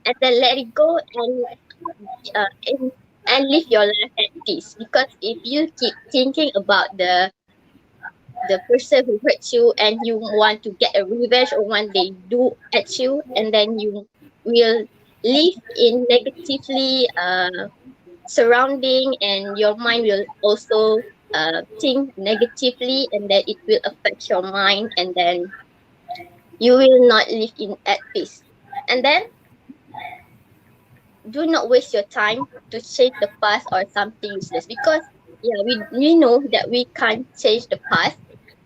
and then let it go, uh, and and live your life at peace. Because if you keep thinking about the person who hurts you, and you want to get a revenge on what they do at you, and then you will live in negatively surrounding, and your mind will also think negatively, and then it will affect your mind, and then you will not live in at peace. And then do not waste your time to change the past or something useless, because yeah, we know that we can't change the past,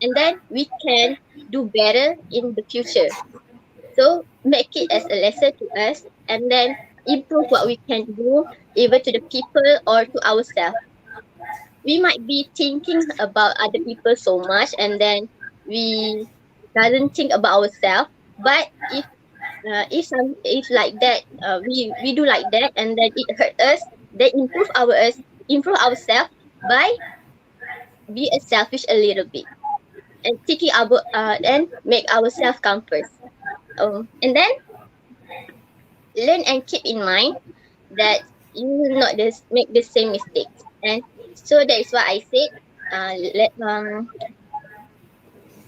and then we can do better in the future. So make it as a lesson to us, and then improve what we can do, either to the people or to ourselves. We might be thinking about other people so much, and then we doesn't think about ourselves. But if like that, we do like that, and then it hurt us, then improve ourselves by be a selfish a little bit, and thinking about and make ourselves come first. And then learn and keep in mind that you will not make the same mistakes. And so that is why I said,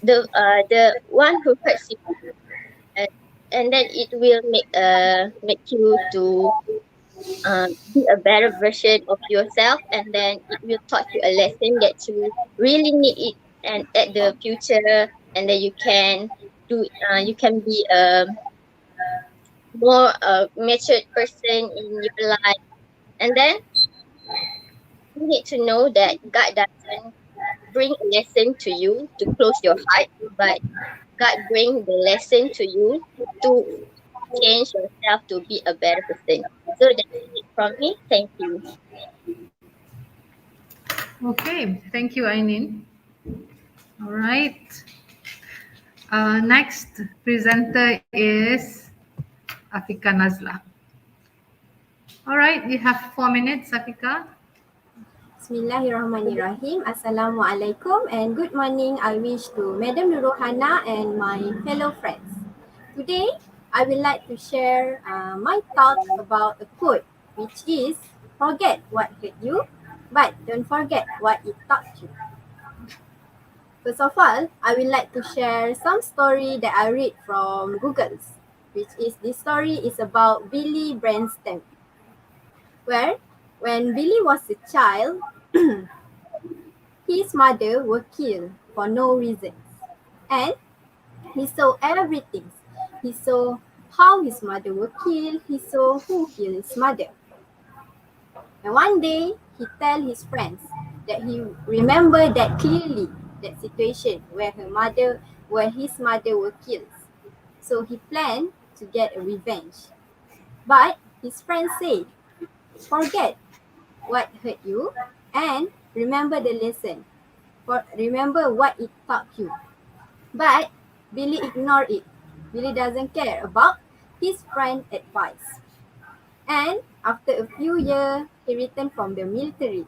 the one who hurts you, uh, and then it will make you to be a better version of yourself, and then it will taught you a lesson that you really need it, and at the future, and then you can be a more matured person in your life. And then you need to know that God doesn't bring a lesson to you to close your heart, but God bring the lesson to you to change yourself to be a better person. So that's it from me. Thank you. Okay, thank you, Ainin. All right. Next presenter is Afika Nazla. All right, you have 4 minutes, Afika. Bismillahirrahmanirrahim. Assalamualaikum and good morning. I wish to Madam Nurohana and my fellow friends. Today, I would like to share my thought about a quote, which is, forget what hurt you, but don't forget what it taught you. First of all, I would like to share some story that I read from Google's, which is this story is about Billy Brandstamp, where when Billy was a child, his mother was killed for no reasons, and he saw everything. He saw how his mother was killed, he saw who killed his mother. And one day, he tell his friends that he remembered that clearly, that situation where his mother was killed. So he planned to get a revenge. But his friends said, forget what hurt you and remember the lesson. Remember what it taught you. But Billy ignored it. Billy doesn't care about his friend's advice. And after a few years, he returned from the military.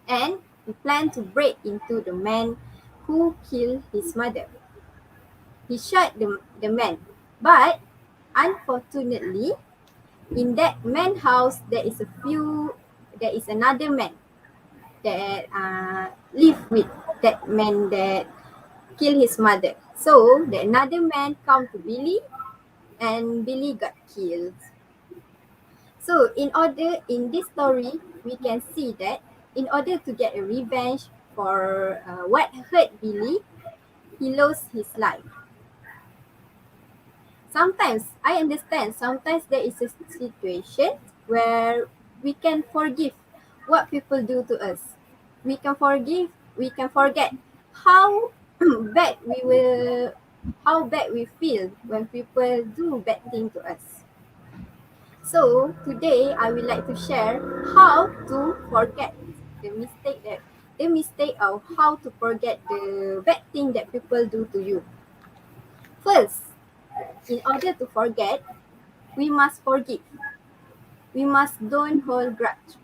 And he planned to break into the man who killed his mother. He shot the man. But unfortunately, in that man's house, there is another man that live with that man that killed his mother. So the another man come to Billy, and Billy got killed. So in this story, we can see that in order to get a revenge for what hurt Billy, he lost his life. Sometimes I understand. Sometimes there is a situation where we can forgive what people do to us. We can forget how how bad we feel when people do bad things to us. So today I would like to share how to forget the mistake of how to forget the bad thing that people do to you. First, in order to forget, we must forgive. We must don't hold grudge.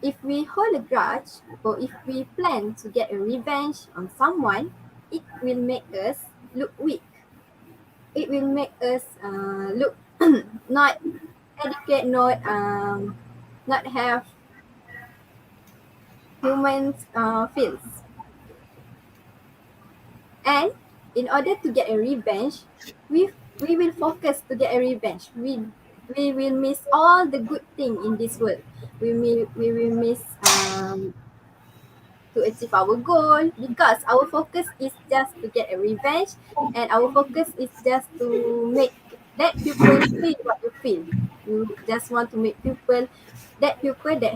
If we hold a grudge, or if we plan to get a revenge on someone, it will make us look weak. It will make us look not adequate, not have human feels. And in order to get a revenge, we will focus to get a revenge. we will miss all the good thing in this world. We will miss to achieve our goal because our focus is just to get a revenge, and our focus is just to make that people feel what you feel. You just want to make people that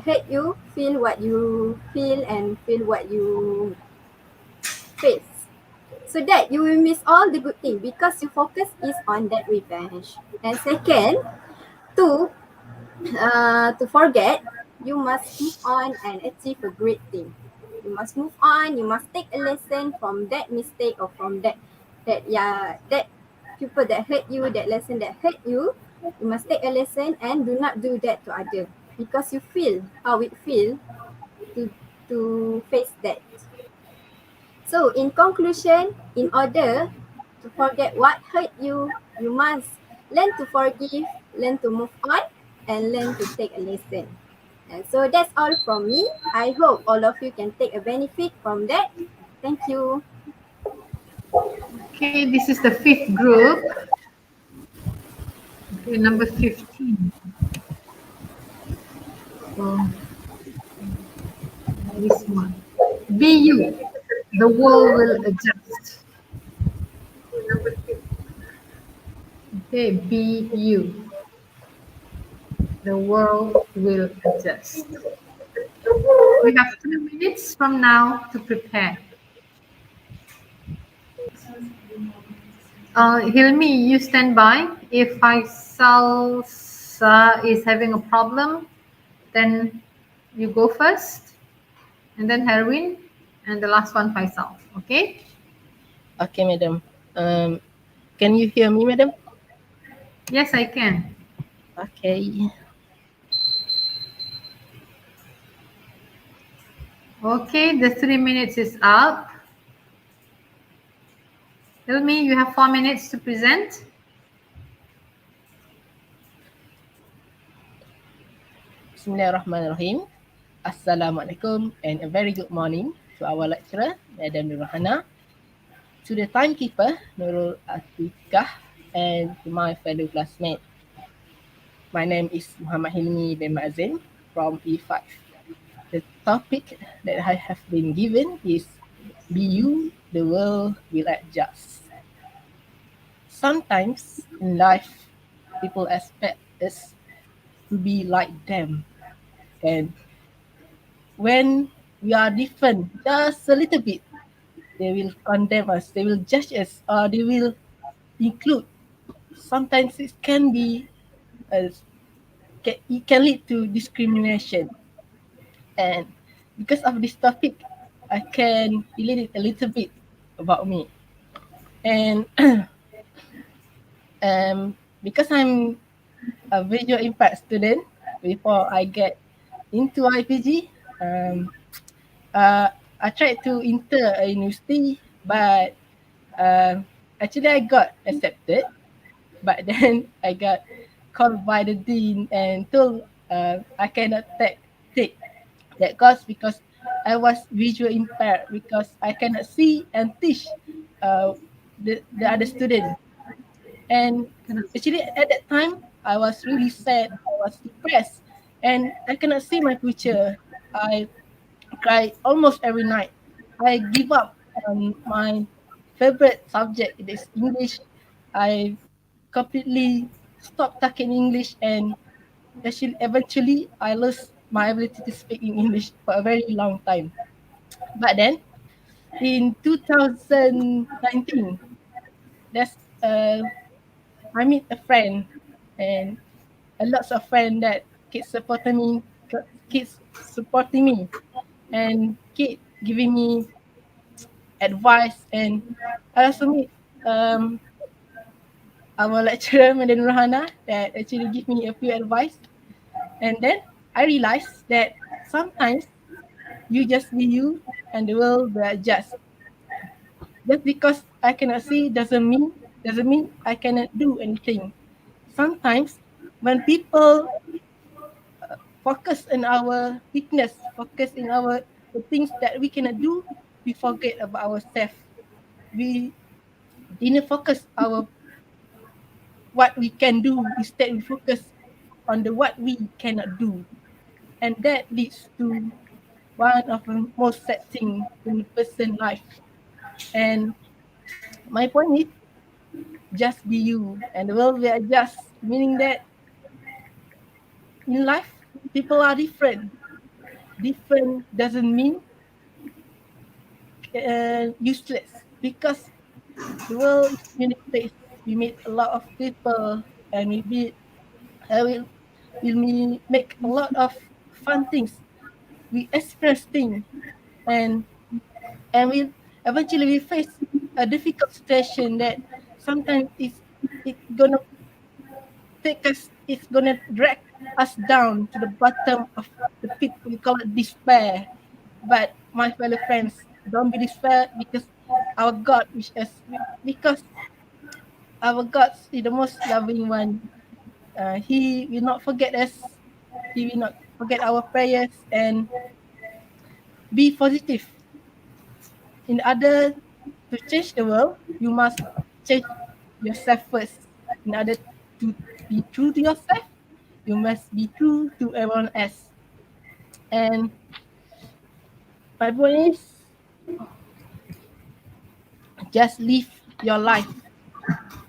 hurt you feel what you feel and feel what you face, so that you will miss all the good thing because your focus is on that revenge. And second, to to forget, you must move on and achieve a great thing. You must move on. You must take a lesson from that mistake or from that people that hurt you, that lesson that hurt you. You must take a lesson and do not do that to other because you feel how it feel to face that. So in conclusion, in order to forget what hurt you, you must learn to forgive, learn to move on, and learn to take a lesson. And so that's all from me. I hope all of you can take a benefit from that. Thank you. Okay, this is the fifth group. Okay, number 15. So, this one. Be you. The world will adjust. Okay, be you. The world will adjust. We have 2 minutes from now to prepare. Hilmi, you stand by. If Faisal is having a problem, then you go first, and then Herwin, and the last one Faisal. Okay? Okay, madam. Can you hear me, madam? Yes, I can. Okay. Okay, the 3 minutes is up. Hilmi, you have 4 minutes to present. Bismillahirrahmanirrahim. Assalamualaikum and a very good morning to our lecturer, Madam Nurhana, to the timekeeper, Nurul Atikah, and to my fellow classmates. My name is Muhammad Hilmi bin Mazin from E5. The topic that I have been given is Be You, the World Will Adjust. Sometimes in life, people expect us to be like them. And when we are different just a little bit, they will condemn us, they will judge us, or they will include. Sometimes it can be, it can lead to discrimination. And because of this topic, I can relate it a little bit about me. And because I'm a visual impact student, before I get into IPG, I tried to enter a university, but actually I got accepted. But then I got called by the dean and told I cannot take that course because I was visual impaired, because I cannot see and teach the other student. And actually at that time, I was really sad, I was depressed, and I cannot see my future. I cry almost every night. I give up on my favorite subject, it is English. I completely stopped talking English, and actually eventually I lost my ability to speak in English for a very long time. But then in 2019, there's I meet a friend, and a lots of friends that keep supporting me and keep giving me advice. And I also meet our lecturer, Madam Rohana, that actually give me a few advice. And then I realized that sometimes you just be you and the world will adjust. Just because I cannot see doesn't mean I cannot do anything. Sometimes when people focus on our weakness, focus in the things that we cannot do, we forget about ourselves. We didn't focus our what we can do. Instead, we focus on the what we cannot do, and that leads to one of the most sad thing in a person's life. And my point is, just be you, and the world will adjust. Meaning that in life, people are different. Different doesn't mean useless, because the world is a unique place. We meet a lot of people, and will we make a lot of fun things. We experience things, and we eventually we face a difficult situation that sometimes it's gonna it's gonna drag us down to the bottom of the pit. We call it despair. But my fellow friends, don't be despair, because our God, because our God is the most loving one. He will not forget us. He will not forget our prayers, and be positive. In order to change the world, you must change yourself first. In order to be true to yourself, you must be true to everyone else. And my point is, just live your life.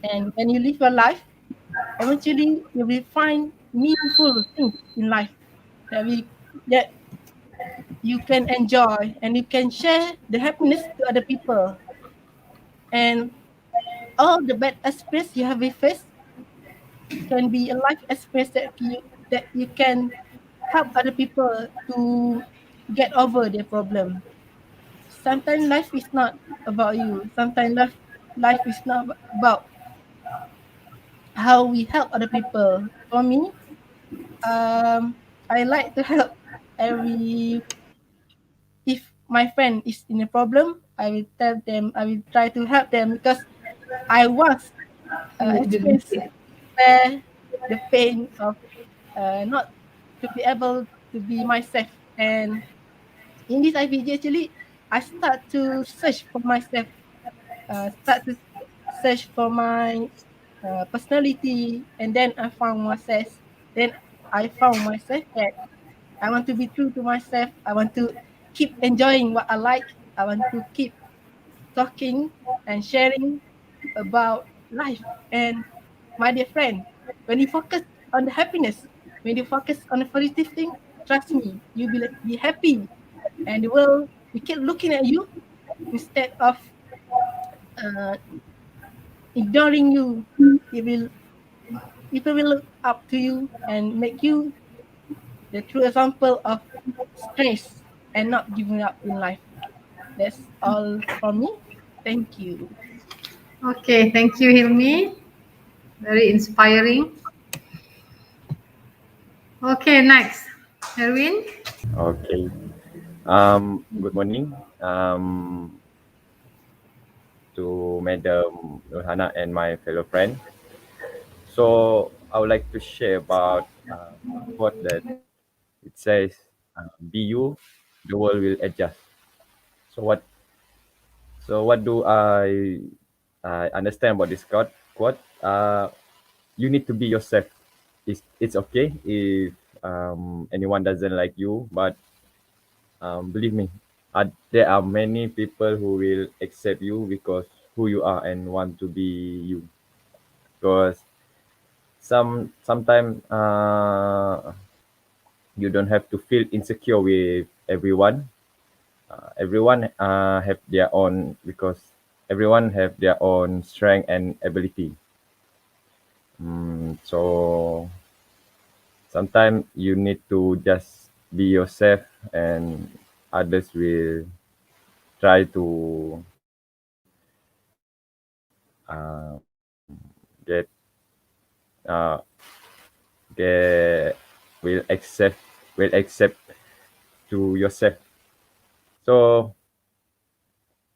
And when you live your life, eventually you will find meaningful things in life that you can enjoy, and you can share the happiness to other people. And all the bad experience you have faced can be a life experience that you can help other people to get over their problem. Sometimes life is not about you. Sometimes life is not about how we help other people. For me, I like to help every if my friend is in a problem, I will tell them, I will try to help them, because I once experienced the pain of not to be able to be myself. And in this IPG, actually, I start to search for myself, start to search for my personality, and then I found myself. Then I found myself that I want to be true to myself. I want to keep enjoying what I like. I want to keep talking and sharing about life. And my dear friend, when you focus on the happiness, when you focus on the positive thing, trust me, you will be happy. And the world will keep looking at you instead of uh, ignoring you. It will People will look up to you and make you the true example of strength and not giving up in life. That's all from me. Thank you. Okay, thank you, Hilmi. Very inspiring. Okay, next, Erwin. Okay. Good morning. To Madam Nurhana and my fellow friend. So I would like to share about quote that it says, "Be you, the world will adjust." So what do I understand about this quote? You need to be yourself. It's okay if anyone doesn't like you, but believe me, there are many people who will accept you because who you are and want to be you. Because sometimes you don't have to feel insecure with everyone. Everyone have their own, because everyone have their own strength and ability. So sometimes you need to just be yourself, and others will try to get uh, get will accept to yourself. So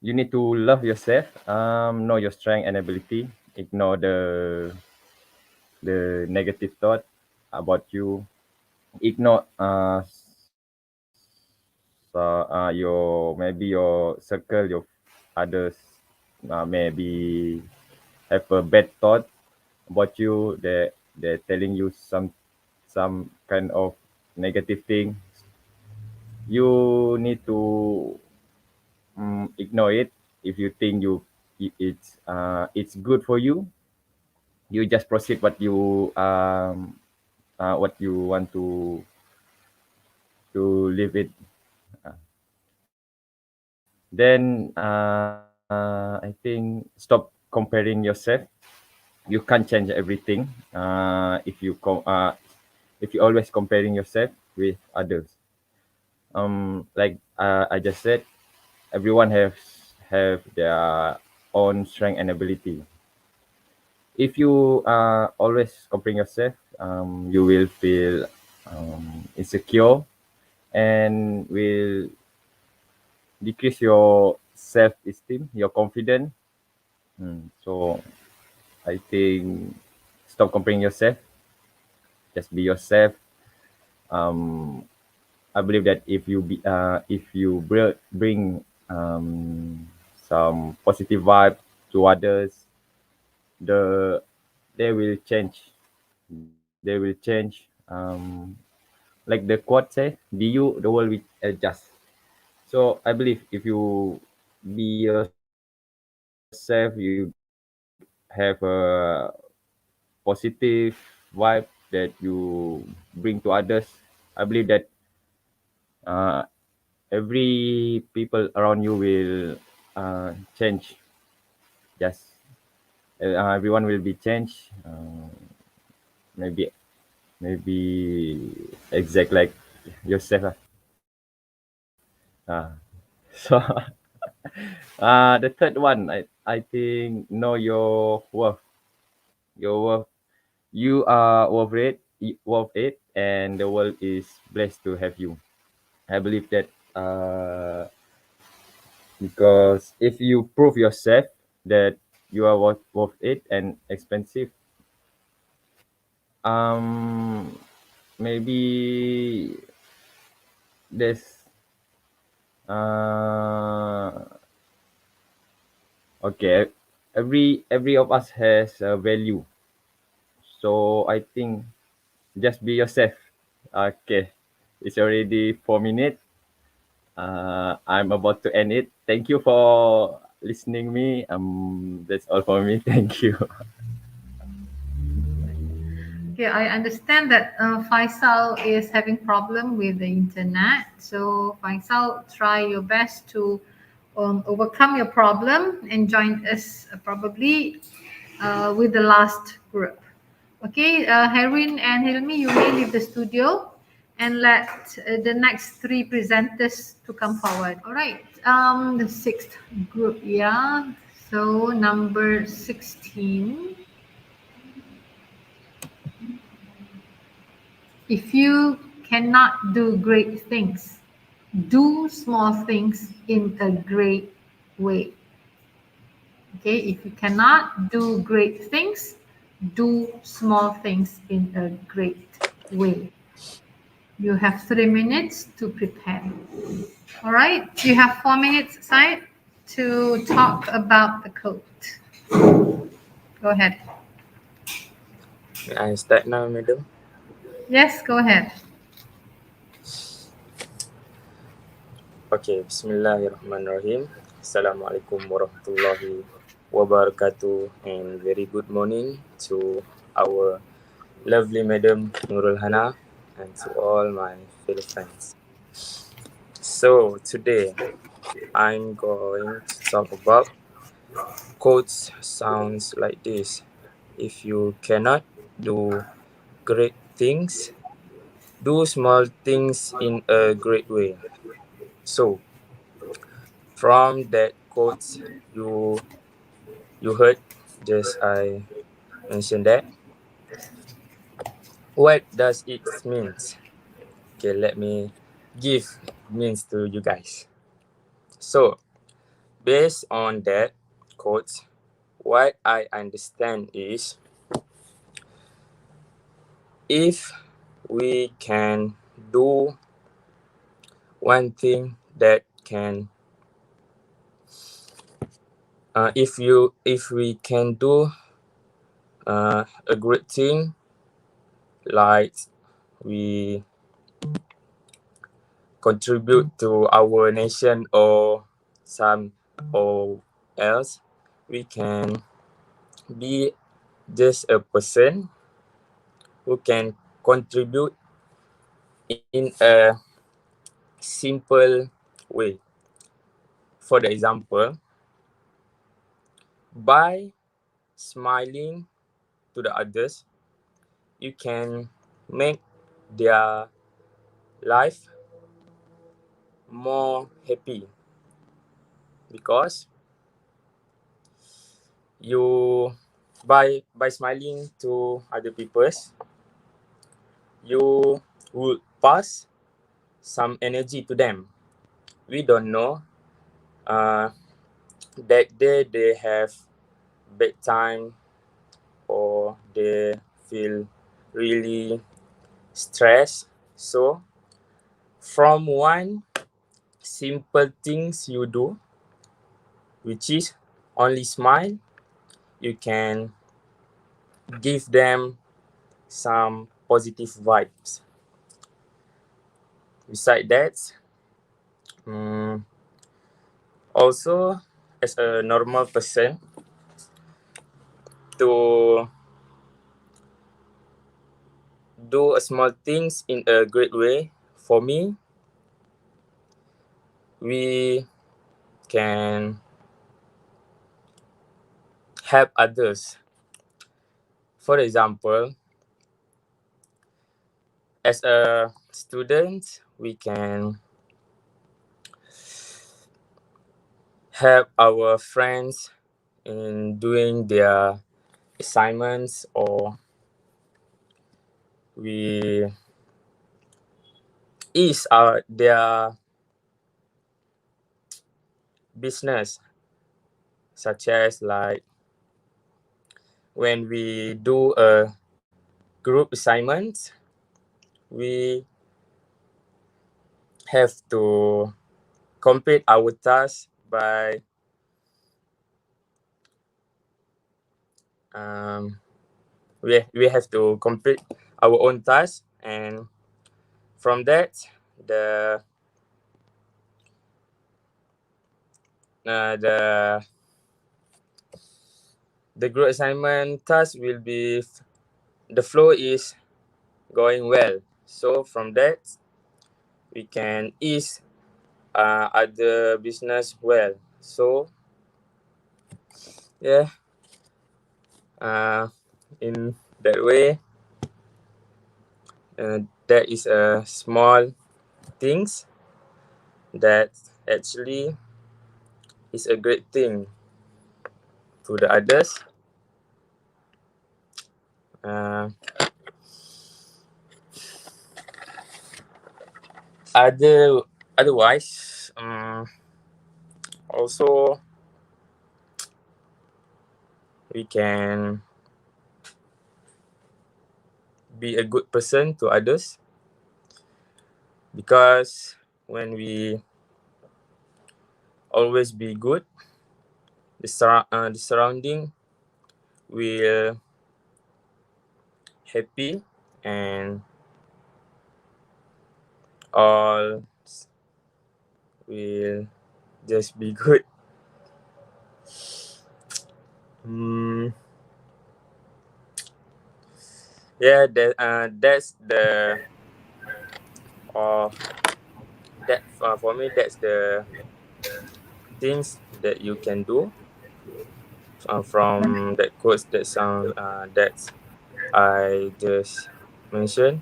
you need to love yourself, know your strength and ability, ignore the negative thought about you, ignore your circle, your others maybe have a bad thought about you. They're telling you some kind of negative thing, you need to ignore it. If you think it's good for you, you just proceed what you want to live it. Then I think stop comparing yourself. You can't change everything if you always comparing yourself with others. Like I just said, everyone have their own strength and ability. If you always comparing yourself, you will feel insecure and will decrease your self-esteem, your confidence. So I think stop comparing yourself. Just be yourself. I believe that if you bring some positive vibe to others, the they will change. They will change. Like the quote say, "Be you, the world will adjust." So I believe if you be yourself, you have a positive vibe that you bring to others. I believe that uh, every people around you will change. Yes, everyone will be changed. Maybe exact like yourself. So the third one, I think know your worth. Your worth. You are worth it, and the world is blessed to have you. I believe that because if you prove yourself that you are worth it and expensive, maybe there's okay, every of us has a value. So I think just be yourself. Okay, it's already 4 minutes. I'm about to end it. Thank you for listening me. That's all for me. Thank you. Okay, I understand that Faisal is having problem with the internet. So Faisal, try your best to overcome your problem and join us probably with the last group. Okay, Herin and Hilmi, you may leave the studio and let the next three presenters to come forward. All right, the sixth group, yeah. So number 16. If you cannot do great things, do small things in a great way. Okay, if you cannot do great things, do small things in a great way. You have 3 minutes to prepare. All right, you have 4 minutes, Said, to talk about the code. Go ahead. I start now, madam. Yes, go ahead. Okay, Bismillahirrahmanirrahim. Assalamualaikum warahmatullahi wabarakatuh, and very good morning to our lovely Madam Nurul Hana and to all my fellow friends. So today I'm going to talk about quotes sounds like this. If you cannot do great things, do small things in a great way. So from that quotes you heard, just I mentioned that. What does it means? Okay, let me give means to you guys. So based on that quote, what I understand is if we can do one thing that can if we can do a great thing like we contribute to our nation or some or else, we can be just a person who can contribute in a simple way. For the example, by smiling to the others, you can make their life more happy, because you by smiling to other peoples, you would pass some energy to them. We don't know that they have bad time, or they feel really stressed. So from one simple things you do, which is only smile, you can give them some positive vibes. Besides that, also as a normal person, to do a small things in a great way, for me, we can help others. For example, as a student, we can help our friends in doing their assignments, or we ease their business, such as like when we do a group assignment, we have to complete our task by we have to complete our own task, and from that the group assignment task will be the flow is going well. So from that we can ease other business well. So yeah, in that way, that is a small things that actually is a great thing to the others. Otherwise, also we can be a good person to others, because when we always be good, the surrounding will happy, and all will just be good. Yeah, that's the that for me, that's the things that you can do from that quotes that sound that I just mentioned.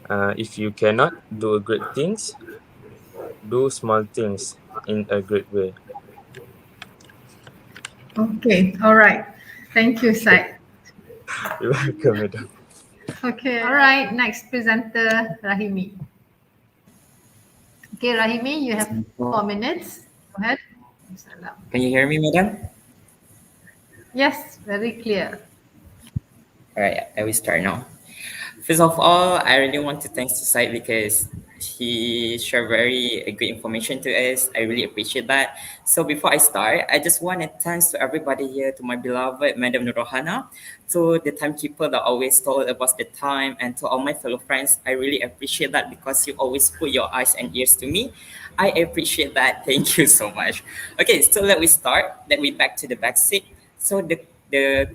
If you cannot do great things, do small things in a great way. Okay, all right. Thank you, Sai. You're welcome, madam. Okay, all right. Next presenter, Rahimi. Okay, Rahimi, you have 4 minutes. Go ahead. Can you hear me, madam? Yes, very clear. All right, I will start now. First of all, I really want to thank Society because He shared very great information to us. I really appreciate that. So before I start, I just want to thanks to everybody here, to my beloved Madam Nurohana, to the timekeeper that always told about the time, and to all my fellow friends. I really appreciate that because you always put your eyes and ears to me. I appreciate that. Thank you so much. Okay, so let we start. Let we back to the back seat. So the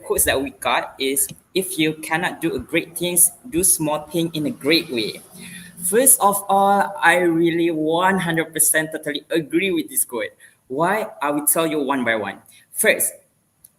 quotes that we got is, if you cannot do a great things, do small thing in a great way. First of all, I really 100% totally agree with this quote. Why? I will tell you one by one. First,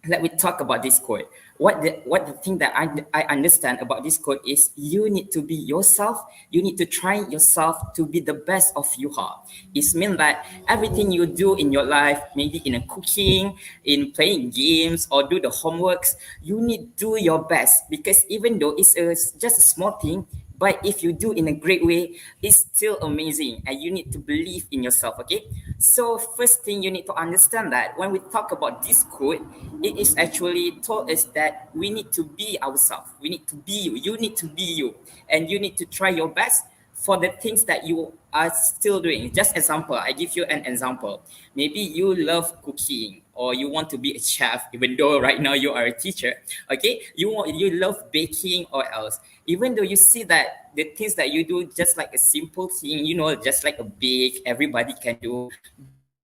let me talk about this quote. What the thing that I understand about this quote is, you need to be yourself. You need to try yourself to be the best of you are. It means that everything you do in your life, maybe in a cooking, in playing games, or do the homeworks, you need to do your best, because even though just a small thing, but if you do in a great way, it's still amazing, and you need to believe in yourself. Okay, so first thing you need to understand that when we talk about this quote, it is actually told us that we need to be ourselves. We need to be you. You need to be you, and you need to try your best for the things that you are still doing. Just example, I give you an example. Maybe you love cooking, or you want to be a chef, even though right now you are a teacher. Okay, you love baking or else. Even though you see that the things that you do just like a simple thing, just like a bake, everybody can do.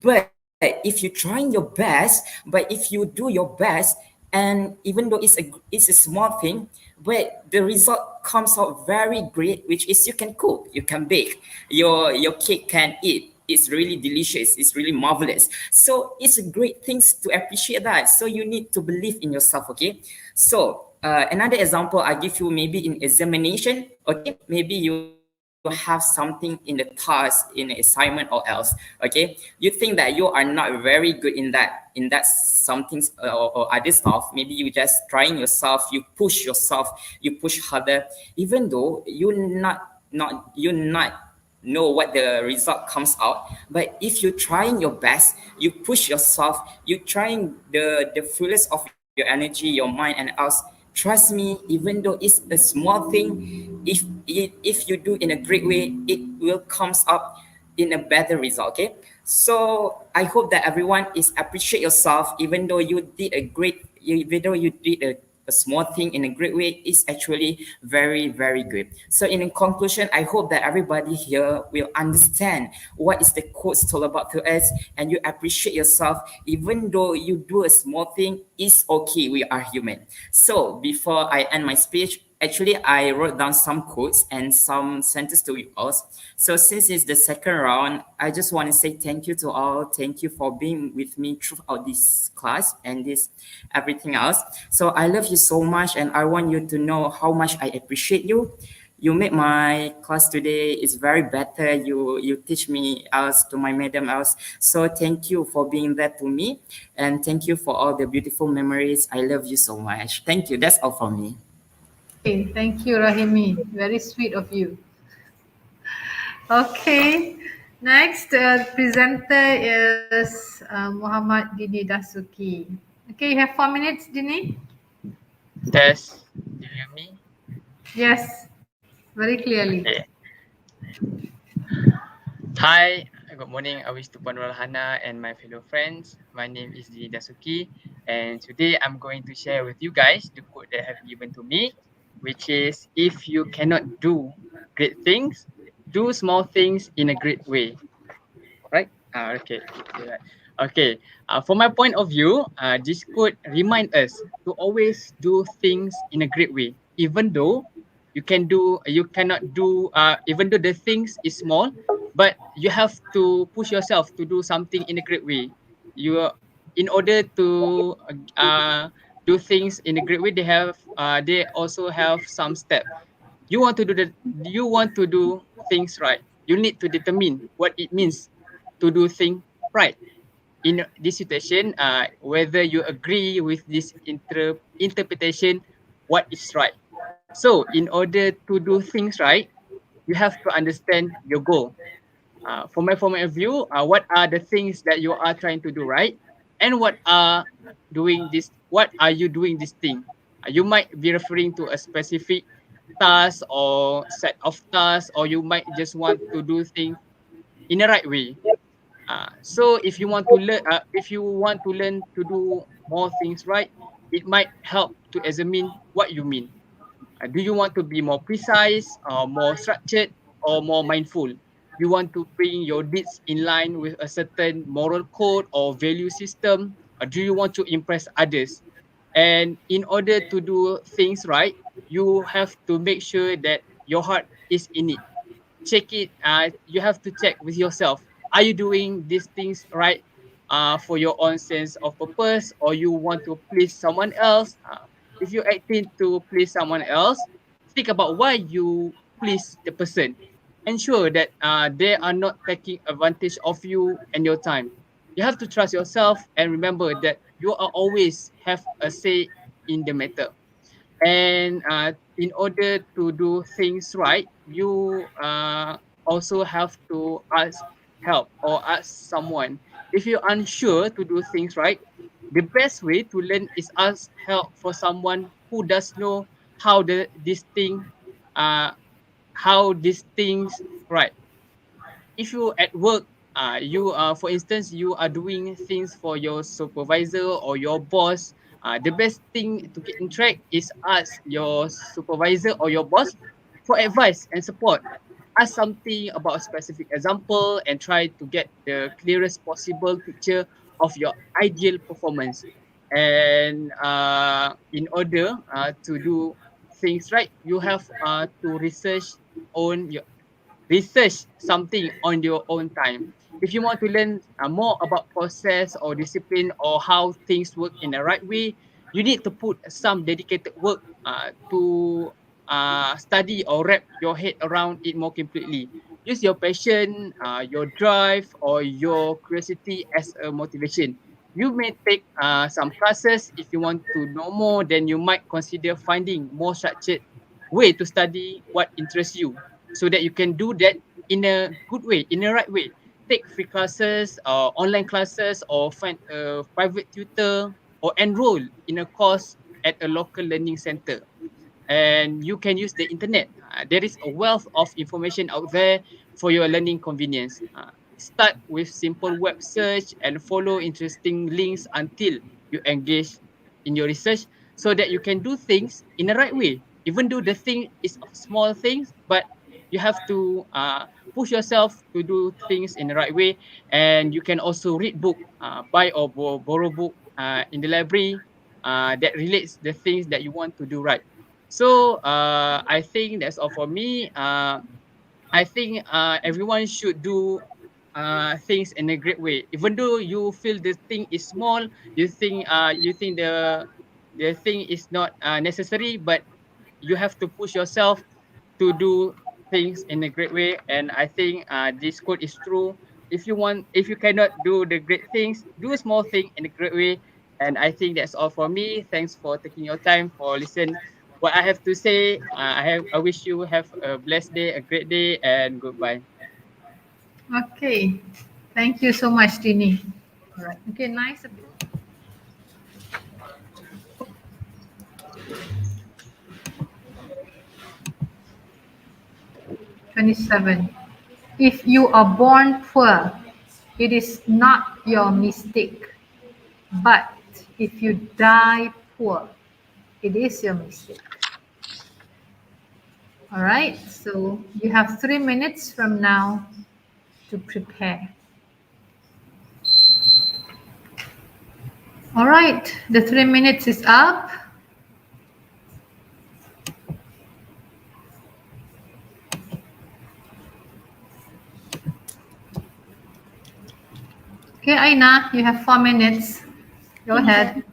But if you're trying your best, but if you do your best, and even though it's a small thing, but the result comes out very great, which is you can cook, you can bake, your cake can eat. It's really delicious. It's really marvelous. So it's a great thing to appreciate that. So you need to believe in yourself. Okay. So another example I give you, maybe in examination. Okay, maybe you have something in the task, in the assignment or else. Okay, you think that you are not very good in that some things, or other stuff. Maybe you just trying yourself. You push yourself. You push harder, even though you not know what the result comes out. But if you're trying your best, you push yourself, you trying the fullest of your energy, your mind and else, trust me, even though it's a small thing, if you do in a great way, it will comes up in a better result. Okay, so I hope that everyone is appreciate yourself, even though you did even though you did a small thing in a great way, is actually very, very good. So in conclusion, I hope that everybody here will understand what is the quotes told about to us, and you appreciate yourself. Even though you do a small thing, it's okay. We are human. So before I end my speech, actually, I wrote down some quotes and some sentences to you all. So since it's the second round, I just want to say thank you to all. Thank you for being with me throughout this class and this everything else. So I love you so much, and I want you to know how much I appreciate you. You made my class today is very better. You teach me else to my madam else. So thank you for being there to me, and thank you for all the beautiful memories. I love you so much. Thank you. That's all from me. Okay, thank you, Rahimi. Very sweet of you. Okay, next presenter is Muhammad Dini Dasuki. Okay, you have 4 minutes, Dini. Test. Do you hear me? Yes, very clearly. Okay. Hi, good morning. I wish to Puan Hana and my fellow friends. My name is Dini Dasuki, and today I'm going to share with you guys the quote that have given to me, which is, if you cannot do great things, do small things in a great way. Right? Okay. Okay. From my point of view, this quote remind us to always do things in a great way, even though you cannot do, even though the things is small, but you have to push yourself to do something in a great way. In order to do things in a great way, they also have some step. You want to do things right. You need to determine what it means to do things right. In this situation, whether you agree with this interpretation, what is right. So in order to do things right, you have to understand your goal. From my point of view, what are the things that you are trying to do right, and what are you doing this thing? You might be referring to a specific task or set of tasks, or you might just want to do things in the right way. So if you want to learn, to do more things right, it might help to examine what you mean. Do you want to be more precise, or more structured, or more mindful? You want to bring your deeds in line with a certain moral code or value system? Or do you want to impress others? And in order to do things right, you have to make sure that your heart is in it. Check it. You have to check with yourself. Are you doing these things right, for your own sense of purpose, or you want to please someone else? If you're acting to please someone else, think about why you please the person. Ensure that they are not taking advantage of you and your time. You have to trust yourself and remember that you are always have a say in the matter. And in order to do things right, you also have to ask help or ask someone. If you're unsure to do things right, the best way to learn is ask help for someone who does know how this thing uh how these things right. If you at work, you for instance, you are doing things for your supervisor or your boss, the best thing to get in track is ask your supervisor or your boss for advice and support. Ask something about a specific example and try to get the clearest possible picture of your ideal performance. And in order to do things right, you have to on your research something on your own time. If you want to learn more about process or discipline or how things work in the right way, you need to put some dedicated work to study or wrap your head around it more completely. Use your passion, your drive, or your curiosity as a motivation. You may take some classes if you want to know more, then you might consider finding more structured way to study what interests you, so that you can do that in a good way, in the right way. Take free classes, online classes, or find a private tutor, or enroll in a course at a local learning center. And you can use the internet. There is a wealth of information out there for your learning convenience. Start with simple web search and follow interesting links until you engage in your research, so that you can do things in the right way. Even though the thing is of small things, but you have to push yourself to do things in the right way. And you can also read book, buy or borrow book in the library that relates the things that you want to do right. So I think that's all for me. I think everyone should do things in a great way. Even though you feel the thing is small, you think the thing is not necessary, but you have to push yourself to do things in a great way. And I think this quote is true. If you cannot do the great things, do a small thing in a great way. And I think that's all for me. Thanks for taking your time for listen what I have to say. I wish you have a blessed day, a great day, and goodbye. Okay. Thank you so much, Dini. All right. Okay, nice. 27. If you are born poor, it is not your mistake. But if you die poor, it is your mistake. All right, so you have 3 minutes from now to prepare. All right, the 3 minutes is up. Okay, Aina, you have 4 minutes. Go ahead.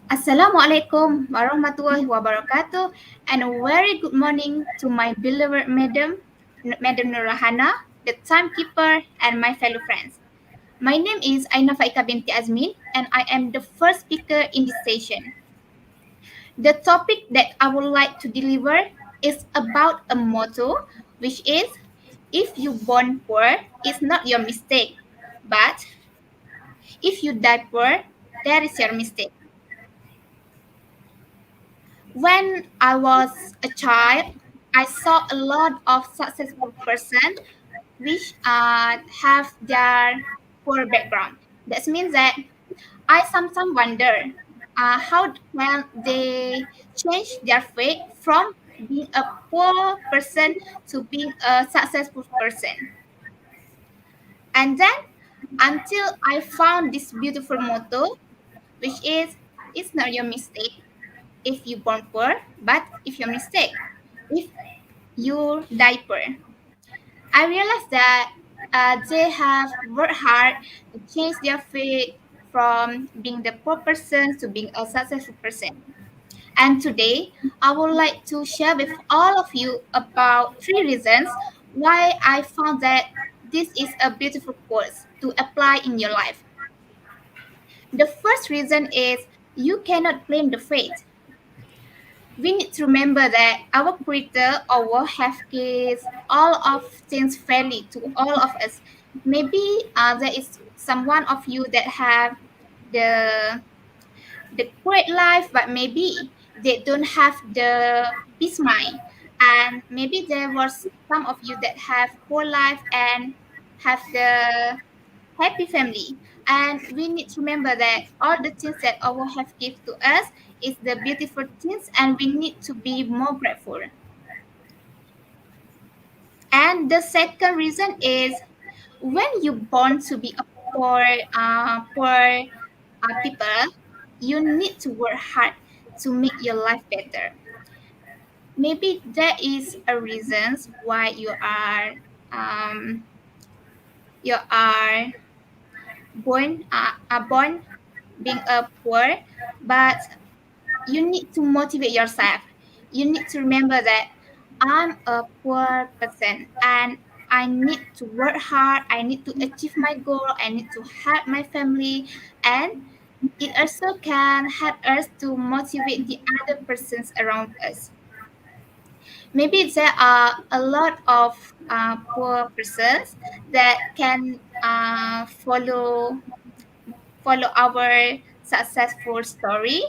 Assalamualaikum warahmatullahi wabarakatuh, and a very good morning to my beloved Madam Nurahana, the timekeeper, and my fellow friends. My name is Aina Faika binti Azmin, and I am the first speaker in this session. The topic that I would like to deliver is about a motto, which is, if you born poor, it's not your mistake, but if you die poor, that is your mistake. When I was a child, I saw a lot of successful person which have their poor background. That means that I sometimes wonder how can they change their fate from being a poor person to being a successful person. And then until I found this beautiful motto, which is it's not your mistake if you born poor, but if your mistake if you die poor. I realized that they have worked hard to change their fate from being the poor person to being a successful person. And today, I would like to share with all of you about 3 reasons why I found that this is a beautiful course to apply in your life. The first reason is you cannot blame the fate. We need to remember that our creator our have given all of things fairly to all of us. Maybe there is some one of you that have the great life, but maybe they don't have the peace mind. And maybe there was some of you that have poor life and have the happy family. And we need to remember that all the things that Allah have given to us is the beautiful things, and we need to be more grateful. And the second reason is when you born to be a poor people, you need to work hard to make your life better. Maybe there is a reasons why you are born being a poor, but you need to motivate yourself. You need to remember that I'm a poor person and I need to work hard. I need to achieve my goal. I need to help my family, and it also can help us to motivate the other persons around us. Maybe there are a lot of poor persons that can follow our successful story.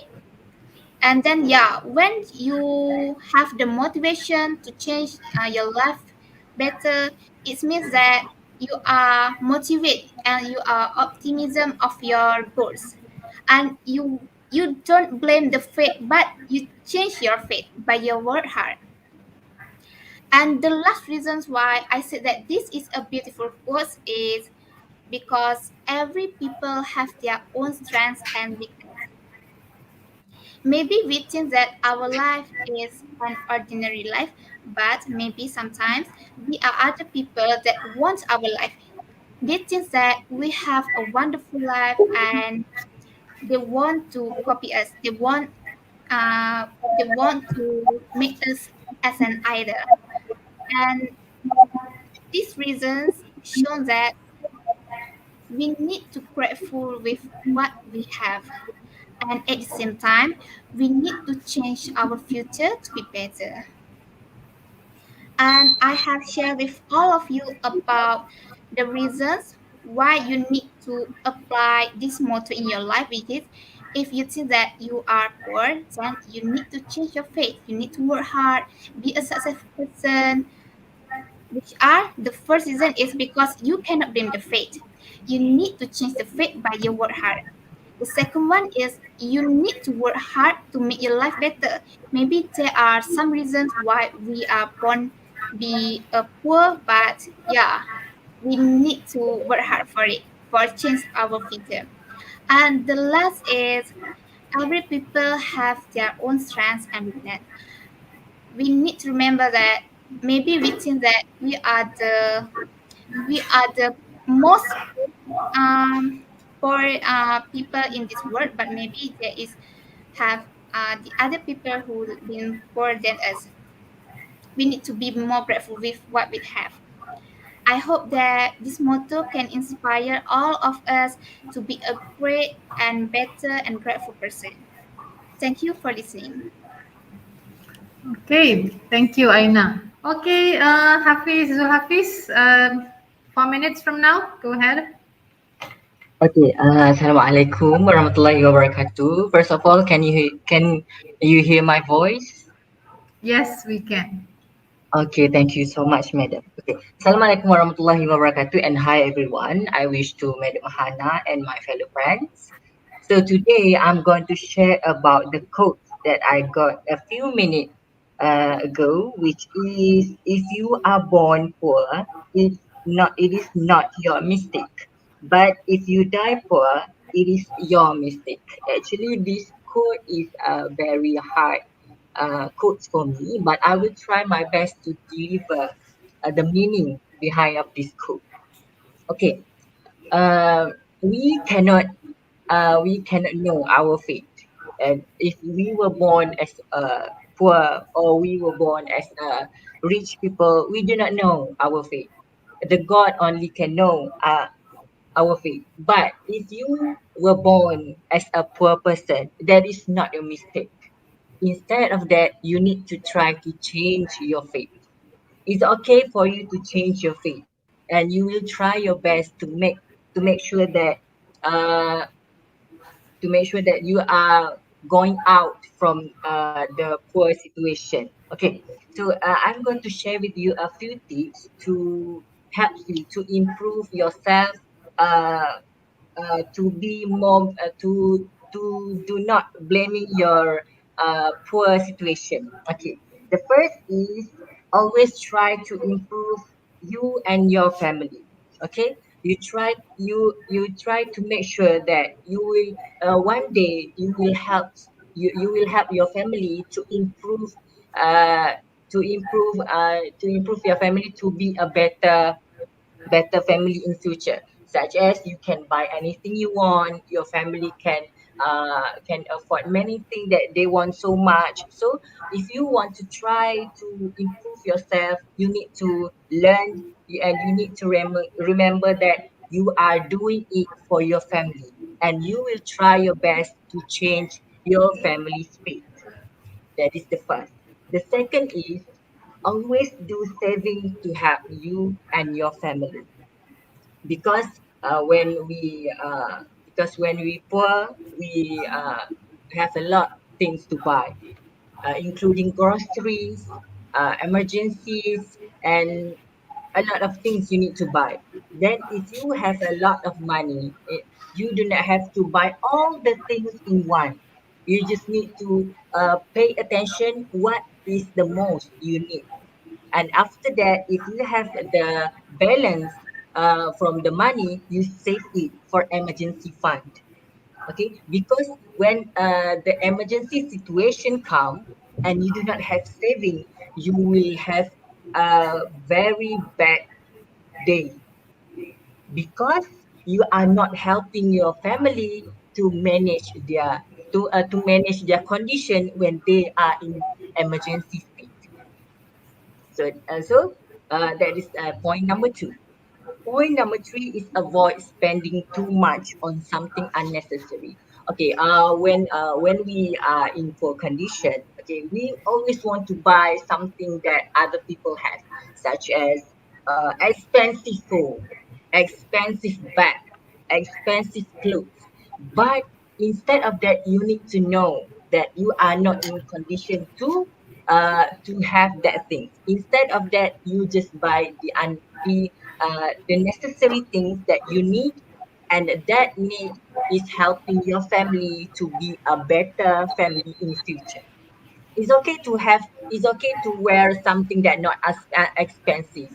And then yeah, when you have the motivation to change your life better, it means that you are motivated and you are optimism of your goals, and you don't blame the fate, but you change your fate by your work hard. And the last reasons why I said that this is a beautiful course is because every people have their own strengths and weakness. Maybe we think that our life is an ordinary life, but maybe sometimes we are other people that want our life. They think that we have a wonderful life and they want to copy us. They want to make us as an idol. And these reasons show that we need to grateful with what we have. And at the same time, we need to change our future to be better. And I have shared with all of you about the reasons why you need to apply this motto in your life, which is if you think that you are poor, then you need to change your faith. You need to work hard, be a successful person, which are the first reason is because you cannot blame the fate. You need to change the fate by your work hard. The second one is you need to work hard to make your life better. Maybe there are some reasons why we are born be poor, but yeah, we need to work hard for it for change our future. And the last is every people have their own strengths and weakness. We need to remember that maybe we think that we are the most poor people in this world, but maybe there is have the other people who been poorer than us. We need to be more grateful with what we have. I hope that this motto can inspire all of us to be a great and better and grateful person. Thank you for listening. Okay, thank you, Aina. Okay, Hafiz, 4 minutes from now, go ahead. Okay, Assalamualaikum warahmatullahi wabarakatuh. First of all, can you hear my voice? Yes, we can. Okay, thank you so much, madam. Okay, Assalamualaikum warahmatullahi wabarakatuh, and hi everyone. I wish to Madam Hana and my fellow friends. So today I'm going to share about the quote that I got a few minutes ago, which is, "If you are born poor, it is not your mistake. But if you die poor, it is your mistake." Actually, this quote is very hard quotes for me, but I will try my best to deliver the meaning behind of this quote. Okay, uh, we cannot we cannot know our fate, and if we were born as poor or we were born as rich people, we do not know our fate. The God only can know our fate. But if you were born as a poor person, that is not your mistake. Instead of that, you need to try to change your fate. It's okay for you to change your fate, and you will try your best to make sure that uh, you are going out from the poor situation. Okay, so I'm going to share with you a few tips to help you to improve yourself, uh, to be more to do not blaming your poor situation. Okay, the first is always try to improve you and your family. Okay, you try to make sure that you will one day you will help your family uh, to improve your family to be a better family in future, such as you can buy anything you want, your family can afford many things that they want so much. So if you want to try to improve yourself, you need to learn, and you need to remember that you are doing it for your family, and you will try your best to change your family's fate. That is the first. The second is always do saving to help you and your family, because when we poor, we have a lot things to buy, including groceries, emergencies, and a lot of things you need to buy. Then if you have a lot of money, you do not have to buy all the things in one. You just need to pay attention what is the most you need, and after that, if you have the balance from the money, you save it for emergency fund. Okay, because when the emergency situation come and you do not have saving, you will have a very bad day, because you are not helping your family to manage their condition when they are in emergency state. So that is point number two. Point number three is avoid spending too much on something unnecessary. Okay, when we are in poor condition, okay, we always want to buy something that other people have, such as expensive phone, expensive bag, expensive clothes. But instead of that, you need to know that you are not in condition to have that thing. Instead of that, you just buy the necessary things that you need, and that need is helping your family to be a better family in future. It's okay to wear something that not as expensive.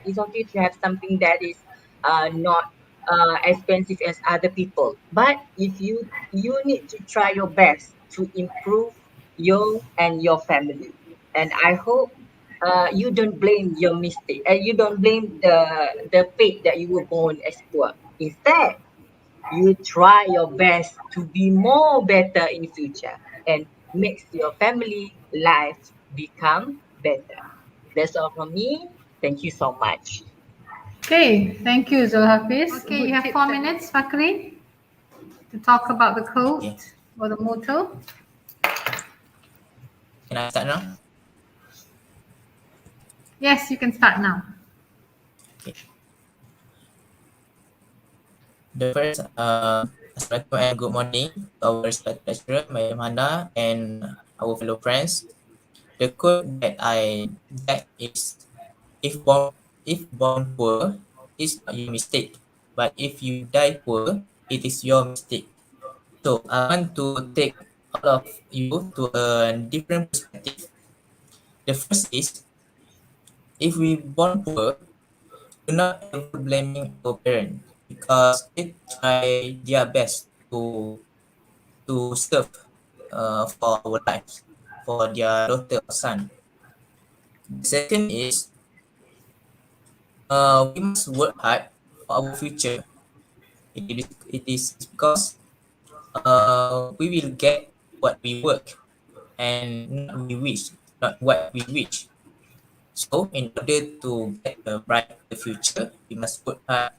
It's okay to have something that is not expensive as other people, but if you need to try your best to improve you and your family. And I hope you don't blame your mistake, you don't blame the fate that you were born as poor. Instead, you try your best to be more better in future and makes your family life become better. That's all from me. Thank you so much. Okay, thank you, Zulhafiz. Okay, Good you have tips 4 minutes, Fakri, to talk about the Okay. quote or the motto. Can I start now? Yes, you can start now. The first, Assalamualaikum and good morning to our respected lecturer, Madam Hana, and our fellow friends. The quote that I get is, if born poor, it's not your mistake. But if you die poor, it is your mistake. So I want to take all of you to a different perspective. The first is, if we born poor, do not ever blaming our parents because they try their best to serve for our lives, for their daughter or son. The second is, we must work hard for our future. It is because we will get what we work and not what we wish. So in order to get a bright future, we must work hard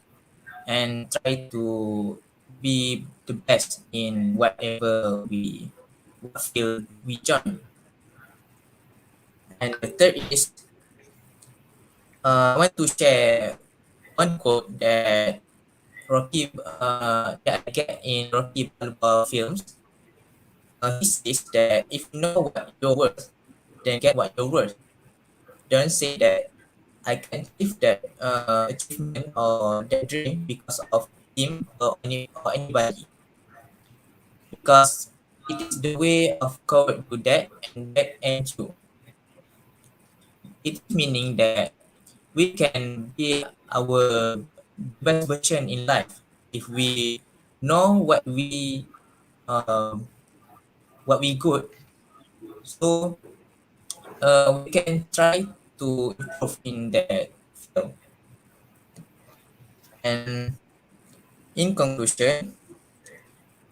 and try to be the best in whatever what field we join. And the third is, I want to share one quote that that I get in Rocky Balboa films. He says that if you know what you're worth, then get what you're worth. Don't say that I can achieve that achievement or that dream because of him or anybody. Because it is the way of coward do that and that ends you. It is meaning that we can be our best version in life if we know what we good. So we can try to improve in that field. And in conclusion,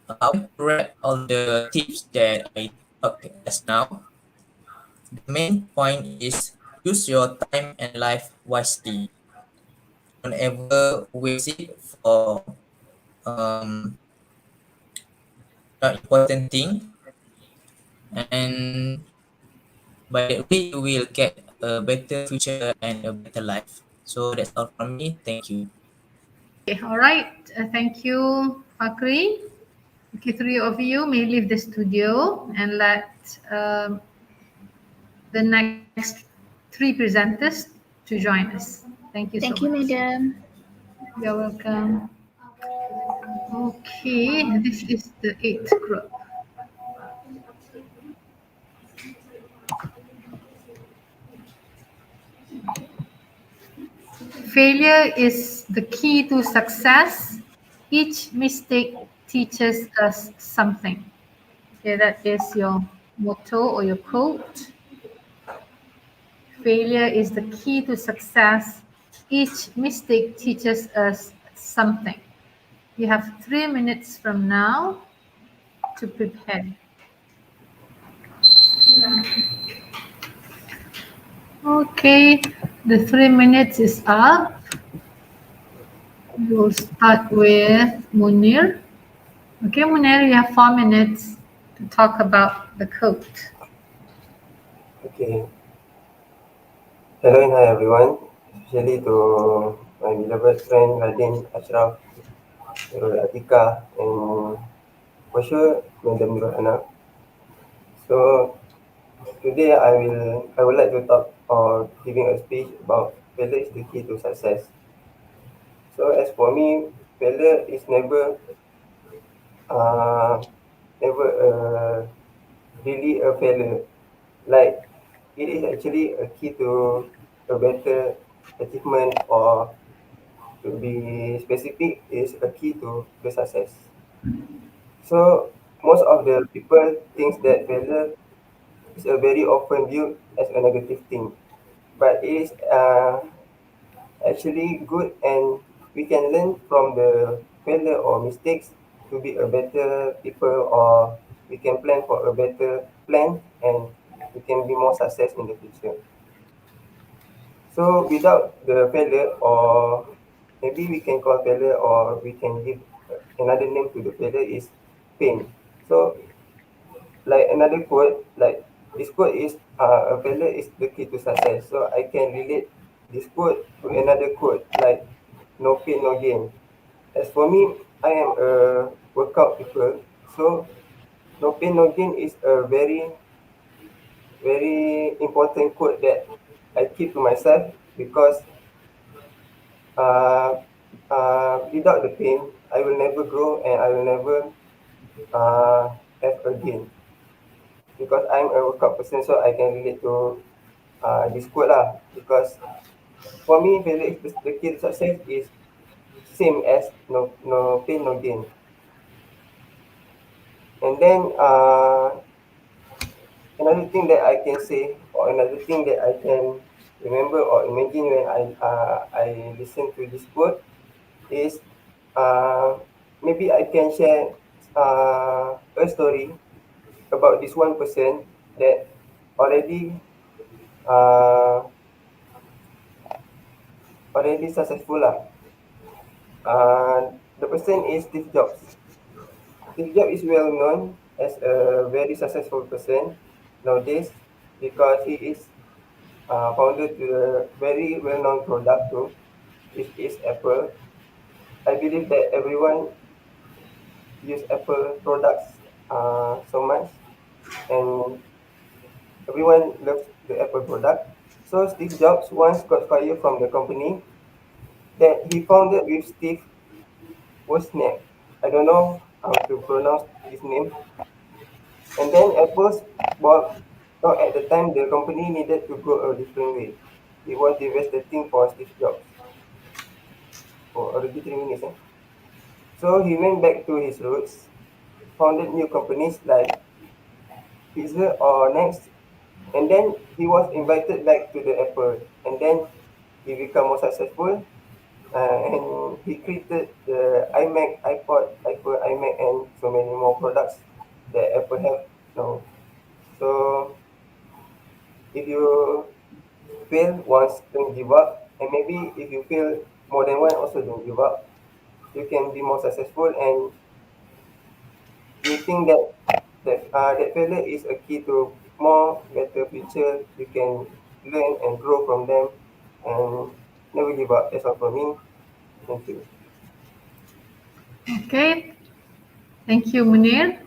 I want to wrap all the tips that I talked just now. The main point is, use your time and life wisely. Don't ever waste it for not important thing, and by that way you will get a better future and a better life. So that's all from me. Thank you. Okay, all right. Thank you, Fakri. Okay, three of you may leave the studio and let the next three presenters to join us. Thank you so Thank you, much. madam. You're welcome. Okay, this is the eighth group. Failure is the key to success. Each mistake teaches us something. Okay, that is your motto or your quote. Failure is the key to success. Each mistake teaches us something. You have 3 minutes from now to prepare. Okay, the 3 minutes is up. We'll start with Munir. Okay, Munir, you have 4 minutes to talk about the code. Okay. Hello and hi everyone, especially to my beloved friend Radin Ashraf, Nurul Atika, and for sure Madam Nurhana. So today I would like to talk or giving a speech about failure is the key to success. So as for me, failure is uh, never really a failure. Like it is actually a key to a better achievement, or to be specific, is a key to the success. So most of the people thinks that failure is a very often viewed as a negative thing, but it is actually good, and we can learn from the failure or mistakes to be a better people, or we can plan for a better plan, and we can be more success in the future. So without the failure, or maybe we can call failure, or we can give another name to the failure, is pain. So like another quote, like this quote is a failure is the key to success. So I can relate this quote to another quote, like no pain no gain. As for me, I am a workout people, so no pain no gain is a very important quote that I keep to myself because uh, without the pain, I will never grow and I will never have a gain. Because I'm a workout person, so I can relate to this quote lah. Because for me, the key to success is same as no pain no gain. And then another thing that I can say, or another thing that I can remember or imagine when I listen to this quote is maybe I can share a story about this one person that already successful lah. The person is Steve Jobs. Steve Jobs is well known as a very successful person nowadays because he is founder to a very well-known product too, which is Apple. I believe that everyone use Apple products so much, and everyone loves the Apple product. So Steve Jobs once got fired from the company that he founded with Steve Wozniak. I don't know how to pronounce his name. And then Apple's bought, so at the time the company needed to go a different way. It was devastating for Steve Jobs. Oh, already 3 minutes. So he went back to his roots, founded new companies like Pizza or Next, and then he was invited back to the Apple, and then he became more successful, and he created the iMac, iPod, iMac, and so many more products that Apple have now. So if you fail once, don't give up, and maybe if you fail more than one, also don't give up. You can be more successful, and you think that failure is a key to more better future. You can learn and grow from them, and never give up. That's all for me. Thank you. Okay. Thank you, Munir.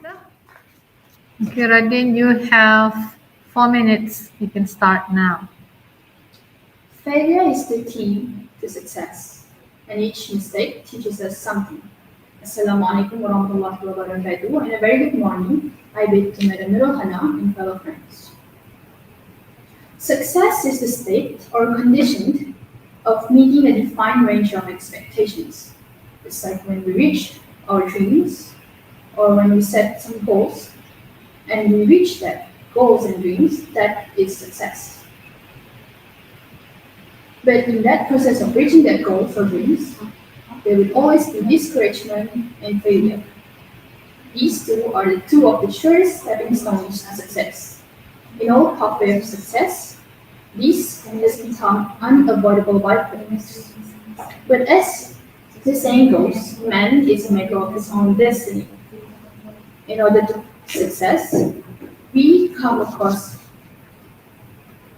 Okay, Radin, you have 4 minutes. You can start now. Failure is the key to success, and each mistake teaches us something. Assalamualaikum warahmatullahi wabarakatuh, and a very good morning. I bid to Madam Rohana and fellow friends. Success is the state or condition of meeting a defined range of expectations. It's like when we reach our dreams, or when we set some goals, and we reach that goals and dreams, that is success. But in that process of reaching that goals or dreams, there will always be discouragement and failure. These two are the two of the surest stepping stones to success. In all pathway of success, these can just become unavoidable byproducts. But as the saying goes, man is a maker of his own destiny. In order to success, we come across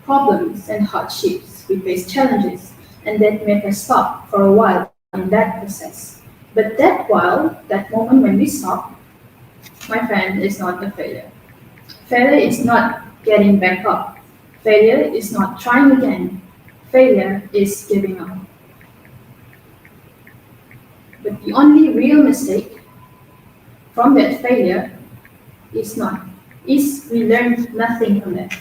problems and hardships. We face challenges, and that make us stop for a while in that process. But that while, that moment when we stop, my friend, is not a failure. Failure is not getting back up. Failure is not trying again. Failure is giving up. But the only real mistake from that failure is we learned nothing from that.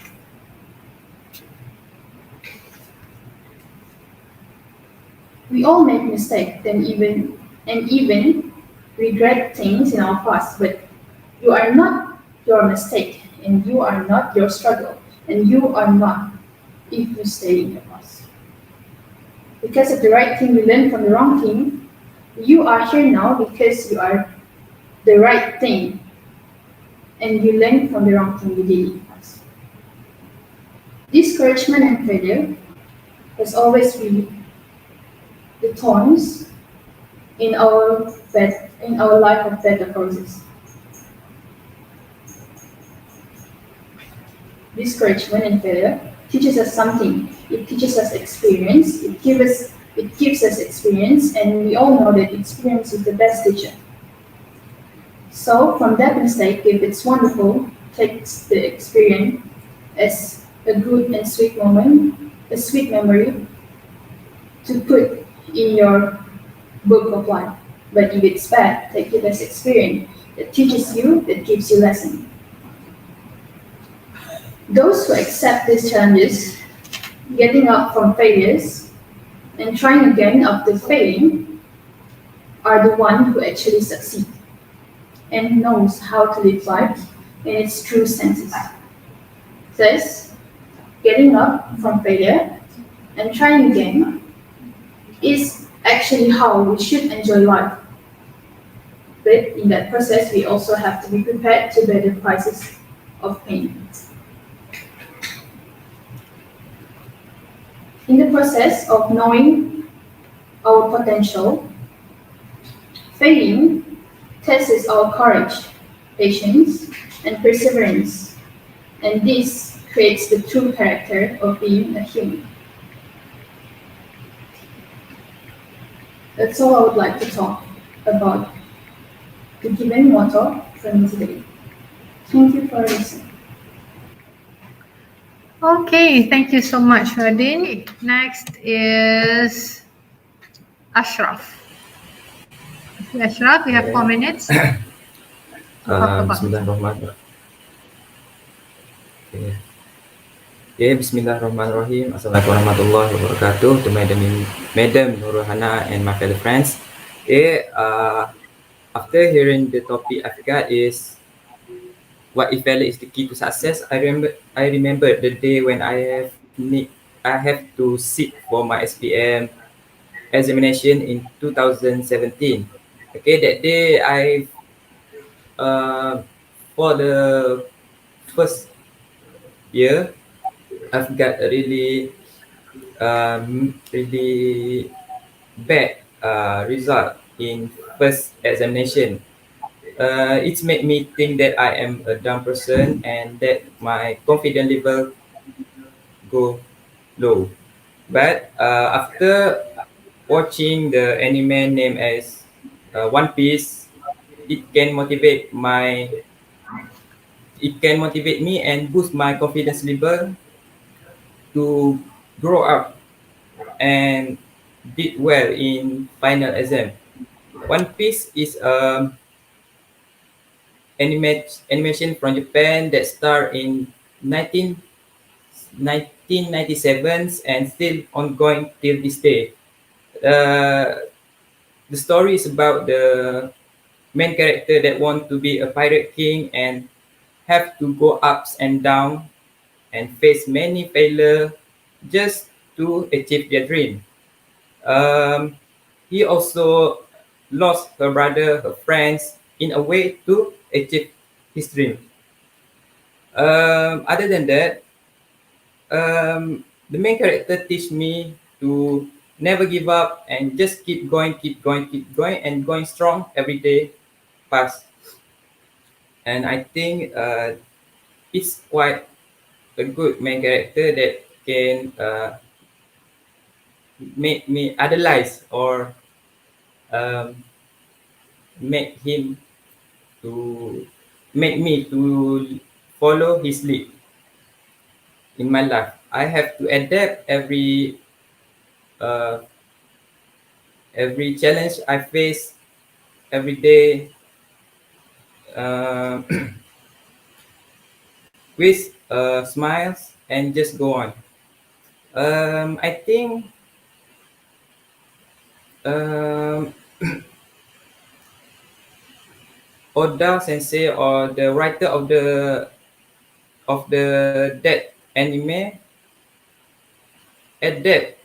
We all make mistakes and even regret things in our past, but you are not your mistake, and you are not your struggle, and you are not if you stay in the past. Because of the right thing you learned from the wrong thing, you are here now because you are the right thing, and you learned from the wrong thing you did in the past. Discouragement and failure has always been the thorns in our life of better process. Discouragement and failure teaches us something. It teaches us experience. It gives us experience, and we all know that experience is the best teacher. So from that mistake, if it's wonderful, take the experience as a good and sweet moment, a sweet memory to put in your book of life. But if it's bad, take it as experience that teaches you, that gives you lesson. Those who accept these challenges, getting up from failures, and trying again after failing, are the one who actually succeed and knows how to live life in its true senses. Thus, getting up from failure and trying again is actually how we should enjoy life. But in that process, we also have to be prepared to bear the prices of pain. In the process of knowing our potential, failing tests our courage, patience, and perseverance, and this creates the true character of being a human. That's all I would like to talk about the given motto from today. Thank you for listening. Okay, thank you so much, Radin. Next is Ashraf. Ashraf, we have 4 minutes to talk about. Bismillahirrahmanirrahim. Okay, Bismillahirrahmanirrahim. Assalamualaikum warahmatullahi wabarakatuh to Madam Nurhana and my fellow friends. Okay, after hearing the topic I've got is what if failure is the key to success. I remember the day when I have to sit for my SPM examination in 2017. Okay, that day for the first year, I've got a really bad result in first examination. It's made me think that I am a dumb person and that my confidence level go low. But after watching the anime named as One Piece, it can motivate me and boost my confidence level to grow up and did well in final exam. One Piece is animation from Japan that started in 1997 and still ongoing till this day. The story is about the main character that want to be a pirate king and have to go ups and down and face many failure just to achieve their dream. He also lost her brother, her friends in a way to achieve his dream. Other than that, the main character teach me to never give up and just keep going, and going strong every day pass. And I think it's quite a good main character that can make me idolize or make me to follow his lead in my life. I have to adapt every challenge I face every day with smiles and just go on. I think Oda Sensei or the writer of that anime adapt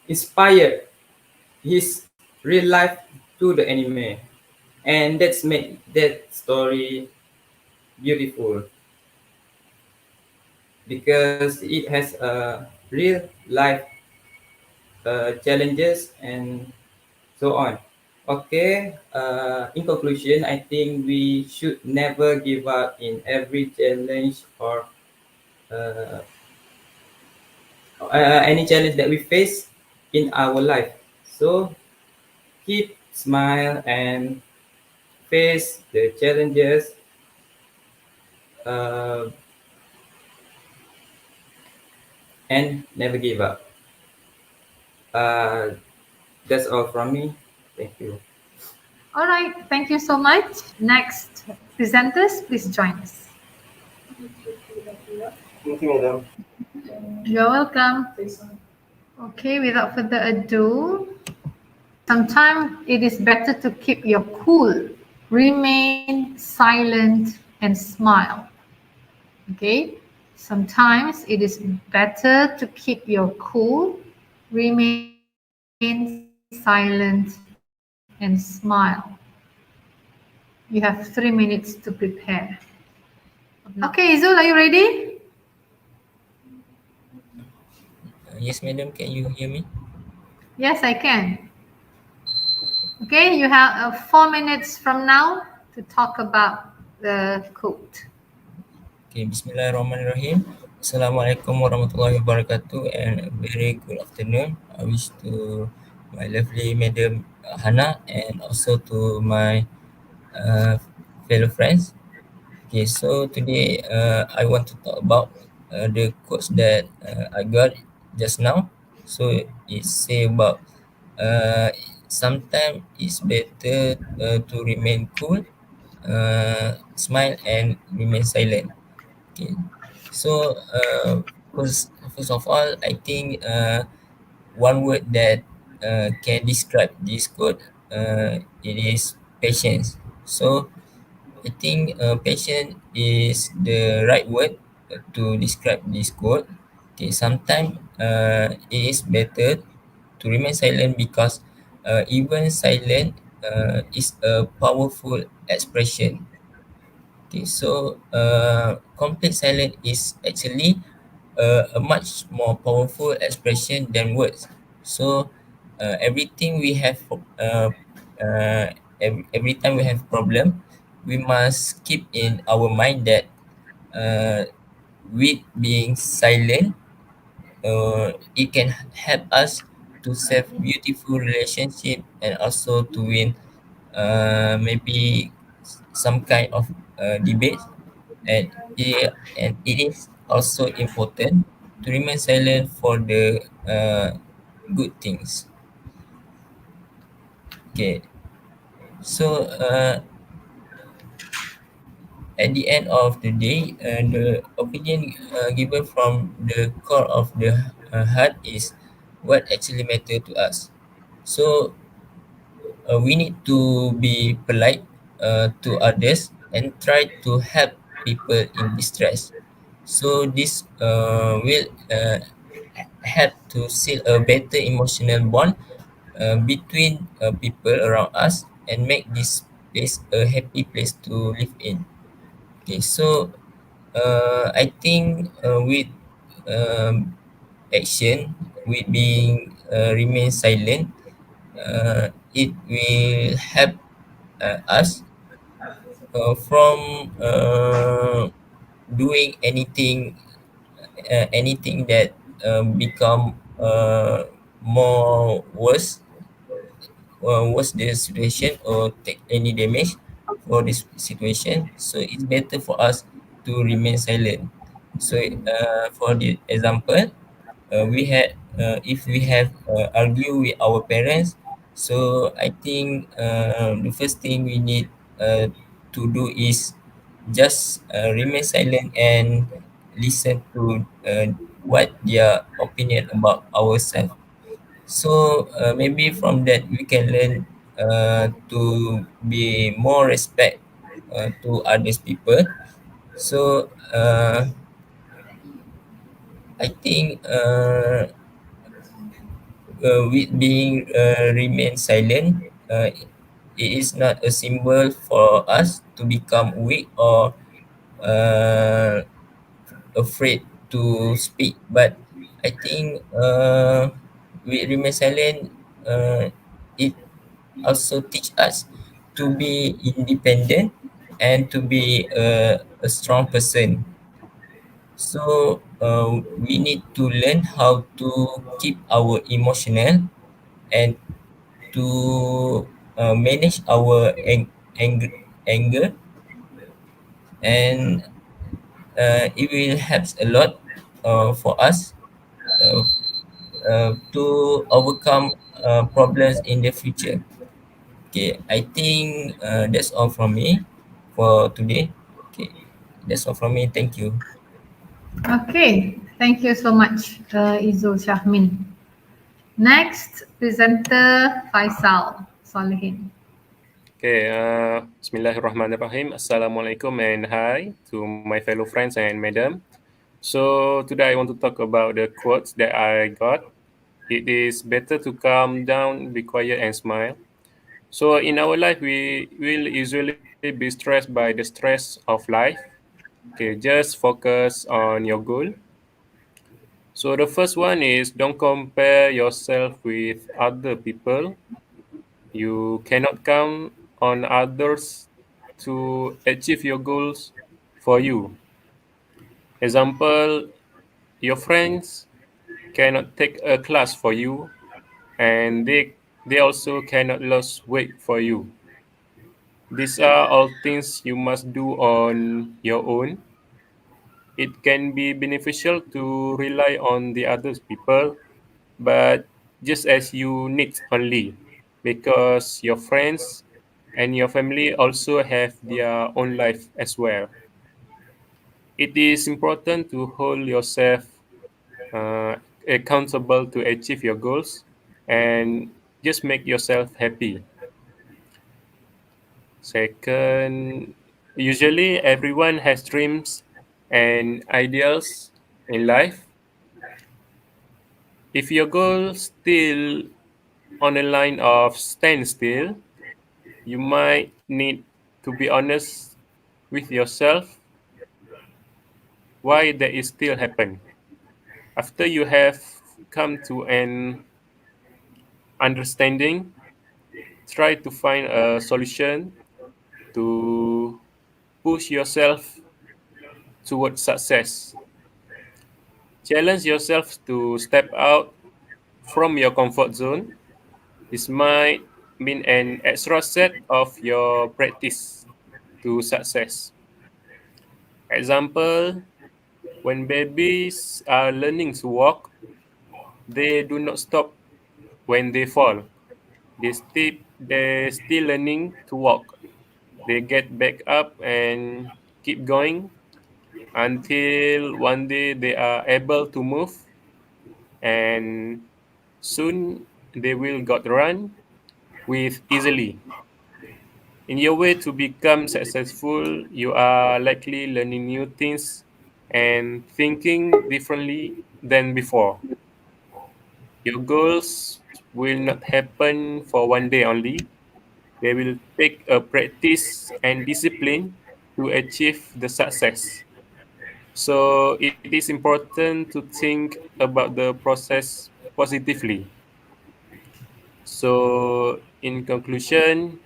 inspired his real life to the anime, and that's made that story beautiful because it has real life challenges and so on. Okay, in conclusion, I think we should never give up in every challenge or any challenge that we face in our life. So keep smile and face the challenges, uh, and never give up. Uh, that's all from me. Thank you. All right, thank you so much. Next presenters, please join us. Thank you, madam. You're welcome. Okay, without further ado, sometimes it is better to keep your cool, remain silent, and smile. Okay, sometimes it is better to keep your cool, remain silent, and smile. You have 3 minutes to prepare. Okay, Izul, are you ready? Yes, madam. Can you hear me? Yes, I can. Okay, you have 4 minutes from now to talk about the quote. Okay, Bismillahirrahmanirrahim. Assalamualaikum warahmatullahi wabarakatuh and a very good afternoon. I wish to my lovely Madam Hana and also to my fellow friends. Okay, so today I want to talk about the quotes that I got just now. So it say about sometimes it's better to remain cool, smile and remain silent. Okay, so first of all, I think one word that can describe this quote, it is patience. So I think patience is the right word to describe this quote. Okay, sometimes it is better to remain silent because even silent is a powerful expression. Okay, so complete silence is actually a much more powerful expression than words. So everything we have, uh, every time we have problem, we must keep in our mind that uh, with being silent, it can help us to save beautiful relationship and also to win maybe some kind of debate, and it is also important to remain silent for the good things. Okay, so at the end of the day, the opinion given from the core of the heart is what actually matter to us. So we need to be polite to others and try to help people in distress. So this will help to seal a better emotional bond between people around us and make this place a happy place to live in. Okay, so I think with um, action, with being remain silent, it will help us from doing anything that become more worse the situation or take any damage for this situation. So it's better for us to remain silent. So for the example, we had if we have argue with our parents, so I think the first thing we need to do is just remain silent and listen to what their opinion about ourselves. So maybe from that we can learn to be more respect to others people. So I think with being remain silent, it is not a symbol for us to become weak or uh, afraid to speak. But I think with remain silent, it also teach us to be independent and to be a strong person. So we need to learn how to keep our emotional and to manage our anger, and it will help a lot for us uh, to overcome problems in the future. Okay, I think that's all from me for today. Okay, that's all from me. Thank you. Okay, thank you so much, Izul Shahmin. Next presenter Faisal Salihin. Okay, Bismillahirrahmanirrahim. Assalamualaikum and hi to my fellow friends and madam. So today I want to talk about the quotes that I got. It is better to calm down, be quiet and smile. So in our life, we will usually be stressed by the stress of life. Okay, just focus on your goal. So the first one is don't compare yourself with other people. You cannot count on others to achieve your goals for you. Example, your friends cannot take a class for you and they also cannot lose weight for you. These are all things you must do on your own. It can be beneficial to rely on the other people, but just as you need only, because your friends and your family also have their own life as well. It is important to hold yourself uh, accountable to achieve your goals and just make yourself happy. Second, usually everyone has dreams and ideals in life. If your goal still on a line of standstill, you might need to be honest with yourself why that is still happen. After you have come to an understanding, try to find a solution to push yourself towards success. Challenge yourself to step out from your comfort zone. This might mean an extra set of your practice to success. Example, when babies are learning to walk, they do not stop when they fall. They still learning to walk. They get back up and keep going until one day they are able to move, and soon they will got run with easily. In your way to become successful, you are likely learning new things and thinking differently than before. Your goals will not happen for one day only. They will take a practice and discipline to achieve the success. So it is important to think about the process positively. So in conclusion,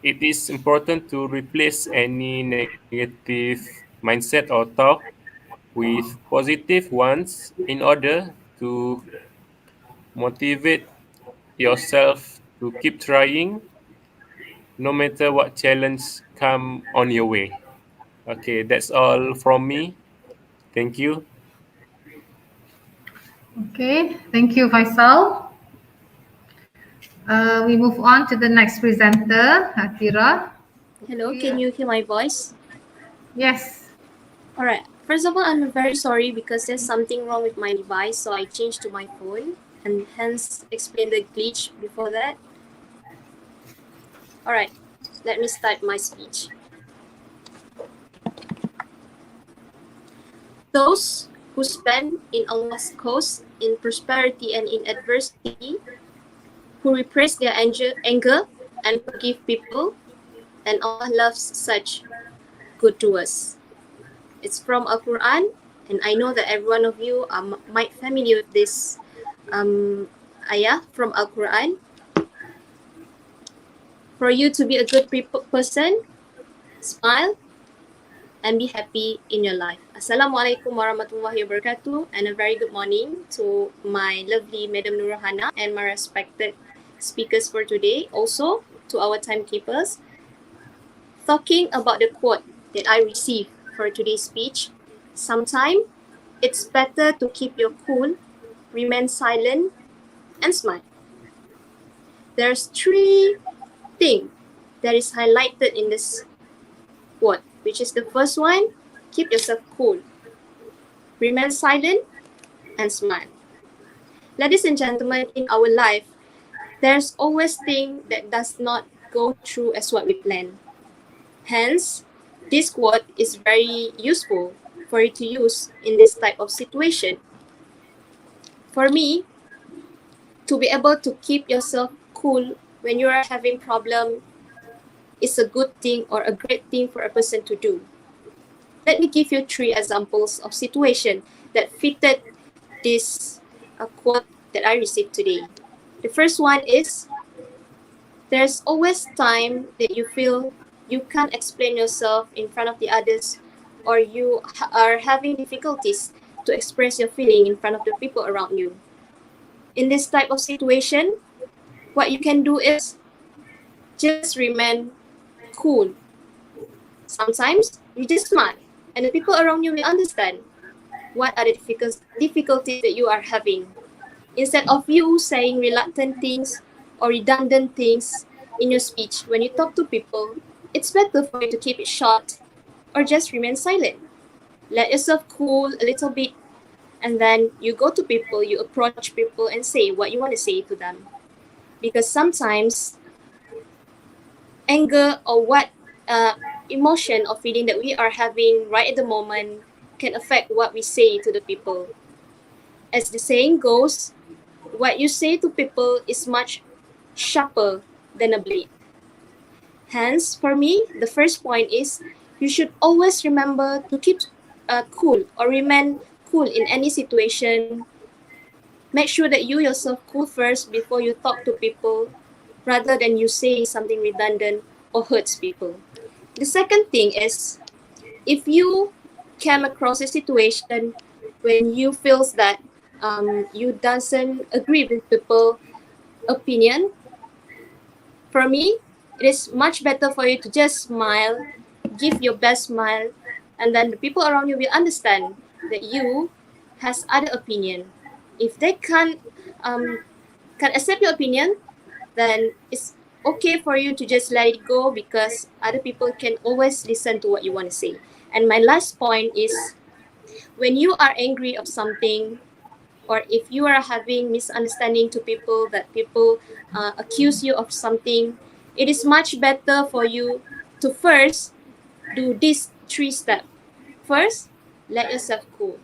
it is important to replace any negative mindset or thought with positive ones in order to motivate yourself to keep trying no matter what challenge come on your way. Okay, that's all from me. Thank you. Okay, thank you, Faisal. We move on to the next presenter, Akira. Hello, can you hear my voice? Yes. Alright. First of all, I'm very sorry because there's something wrong with my device, so I changed to my phone and hence explain the glitch before that. Alright, let me start my speech. Those who spend in Allah's cause in prosperity and in adversity, who repress their anger and forgive people, and Allah loves such good to us. It's from Al-Quran, and I know that every one of you are might familiar with this ayah from Al-Quran. For you to be a good person, smile and be happy in your life. Assalamualaikum warahmatullahi wabarakatuh, and a very good morning to my lovely Madam Nurhana and my respected speakers for today. Also to our timekeepers. Talking about the quote that I received for today's speech, sometimes it's better to keep your cool, remain silent, and smile. There's three things that is highlighted in this quote, which is the first one, keep yourself cool, remain silent, and smile. Ladies and gentlemen, in our life, there's always things that does not go through as what we plan. Hence, this quote is very useful for you to use in this type of situation. For me, to be able to keep yourself cool when you are having problem is a good thing or a great thing for a person to do. Let me give you 3 examples of situation that fitted this quote that I received today. The first one is, there's always time that you feel you can't explain yourself in front of the others, or you are having difficulties to express your feeling in front of the people around you. In this type of situation, what you can do is just remain cool. Sometimes you just smile, and the people around you will understand what are the difficulties that you are having. Instead of you saying reluctant things or redundant things in your speech when you talk to people, it's better for you to keep it short or just remain silent. Let yourself cool a little bit, and then you go to people, you approach people and say what you want to say to them. Because sometimes anger or what emotion or feeling that we are having right at the moment can affect what we say to the people. As the saying goes, what you say to people is much sharper than a blade. Hence, for me, the first point is you should always remember to keep cool or remain cool in any situation. Make sure that you yourself cool first before you talk to people, rather than you saying something redundant or hurts people. The second thing is, if you came across a situation when you feels that you doesn't agree with people opinion, for me, it is much better for you to just smile, give your best smile, and then the people around you will understand that you has other opinion. If they can't accept your opinion, then it's okay for you to just let it go, because other people can always listen to what you want to say. And my last point is, when you are angry of something, or if you are having misunderstanding to people, that people accuse you of something, it is much better for you to first do these 3 steps. First, let yourself cool.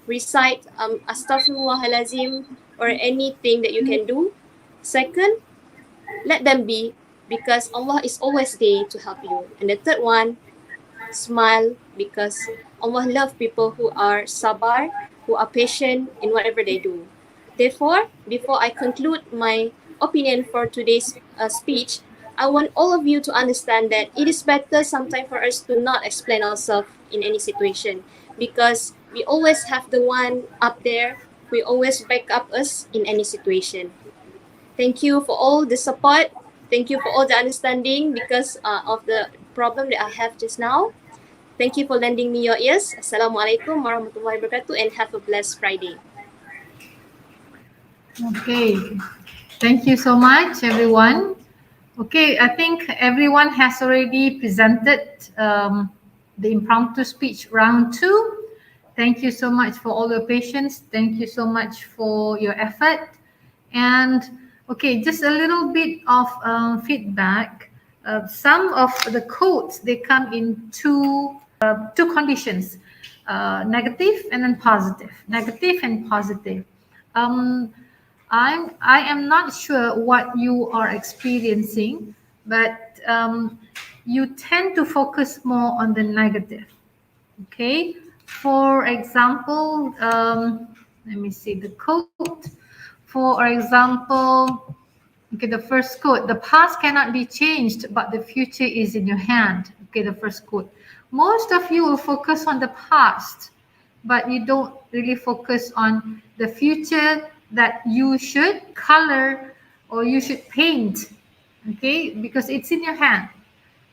Recite astaghfirullahalazim or anything that you can do. Second, let them be, because Allah is always there to help you. And the third one, smile, because Allah loves people who are sabar, who are patient in whatever they do. Therefore, before I conclude my opinion for today's speech, I want all of you to understand that it is better sometimes for us to not explain ourselves in any situation, because we always have the one up there who always back up us in any situation. Thank you for all the support. Thank you for all the understanding because of the problem that I have just now. Thank you for lending me your ears. Assalamualaikum warahmatullahi wabarakatuh, and have a blessed Friday. Okay, thank you so much, everyone. Okay, I think everyone has already presented the impromptu speech round 2. Thank you so much for all your patience. Thank you so much for your effort. And okay, just a little bit of feedback. Some of the quotes, they come in two conditions, negative and then positive. Negative and positive. I am not sure what you are experiencing, but you tend to focus more on the negative. Okay. For example, let me see the quote. For example, okay, the first quote: "The past cannot be changed, but the future is in your hand." Okay, the first quote. Most of you will focus on the past, but you don't really focus on the future that you should color or you should paint, okay, because it's in your hand.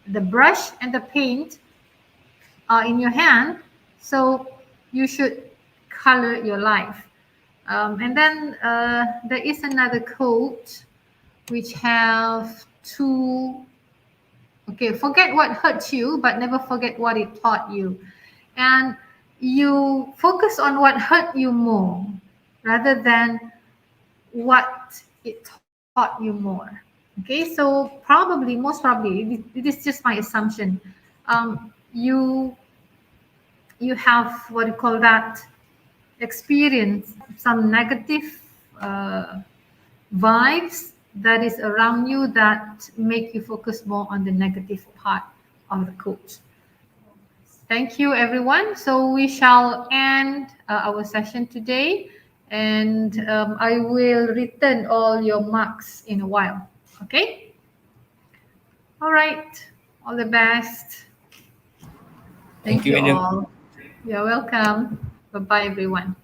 the brush and the paint are in your hand, so you should color your life. And then there is another quote which have two. Okay, forget what hurt you, but never forget what it taught you. And you focus on what hurt you more rather than what it taught you more. Okay, so probably, most probably, it is just my assumption. You have what you call that experience some negative vibes that is around you that make you focus more on the negative part of the quote. Thank you, everyone. So we shall end our session today, and I will return all your marks in a while. Okay? All right. All the best. Thank Thank you, you madam. all. You're welcome. Bye-bye, everyone.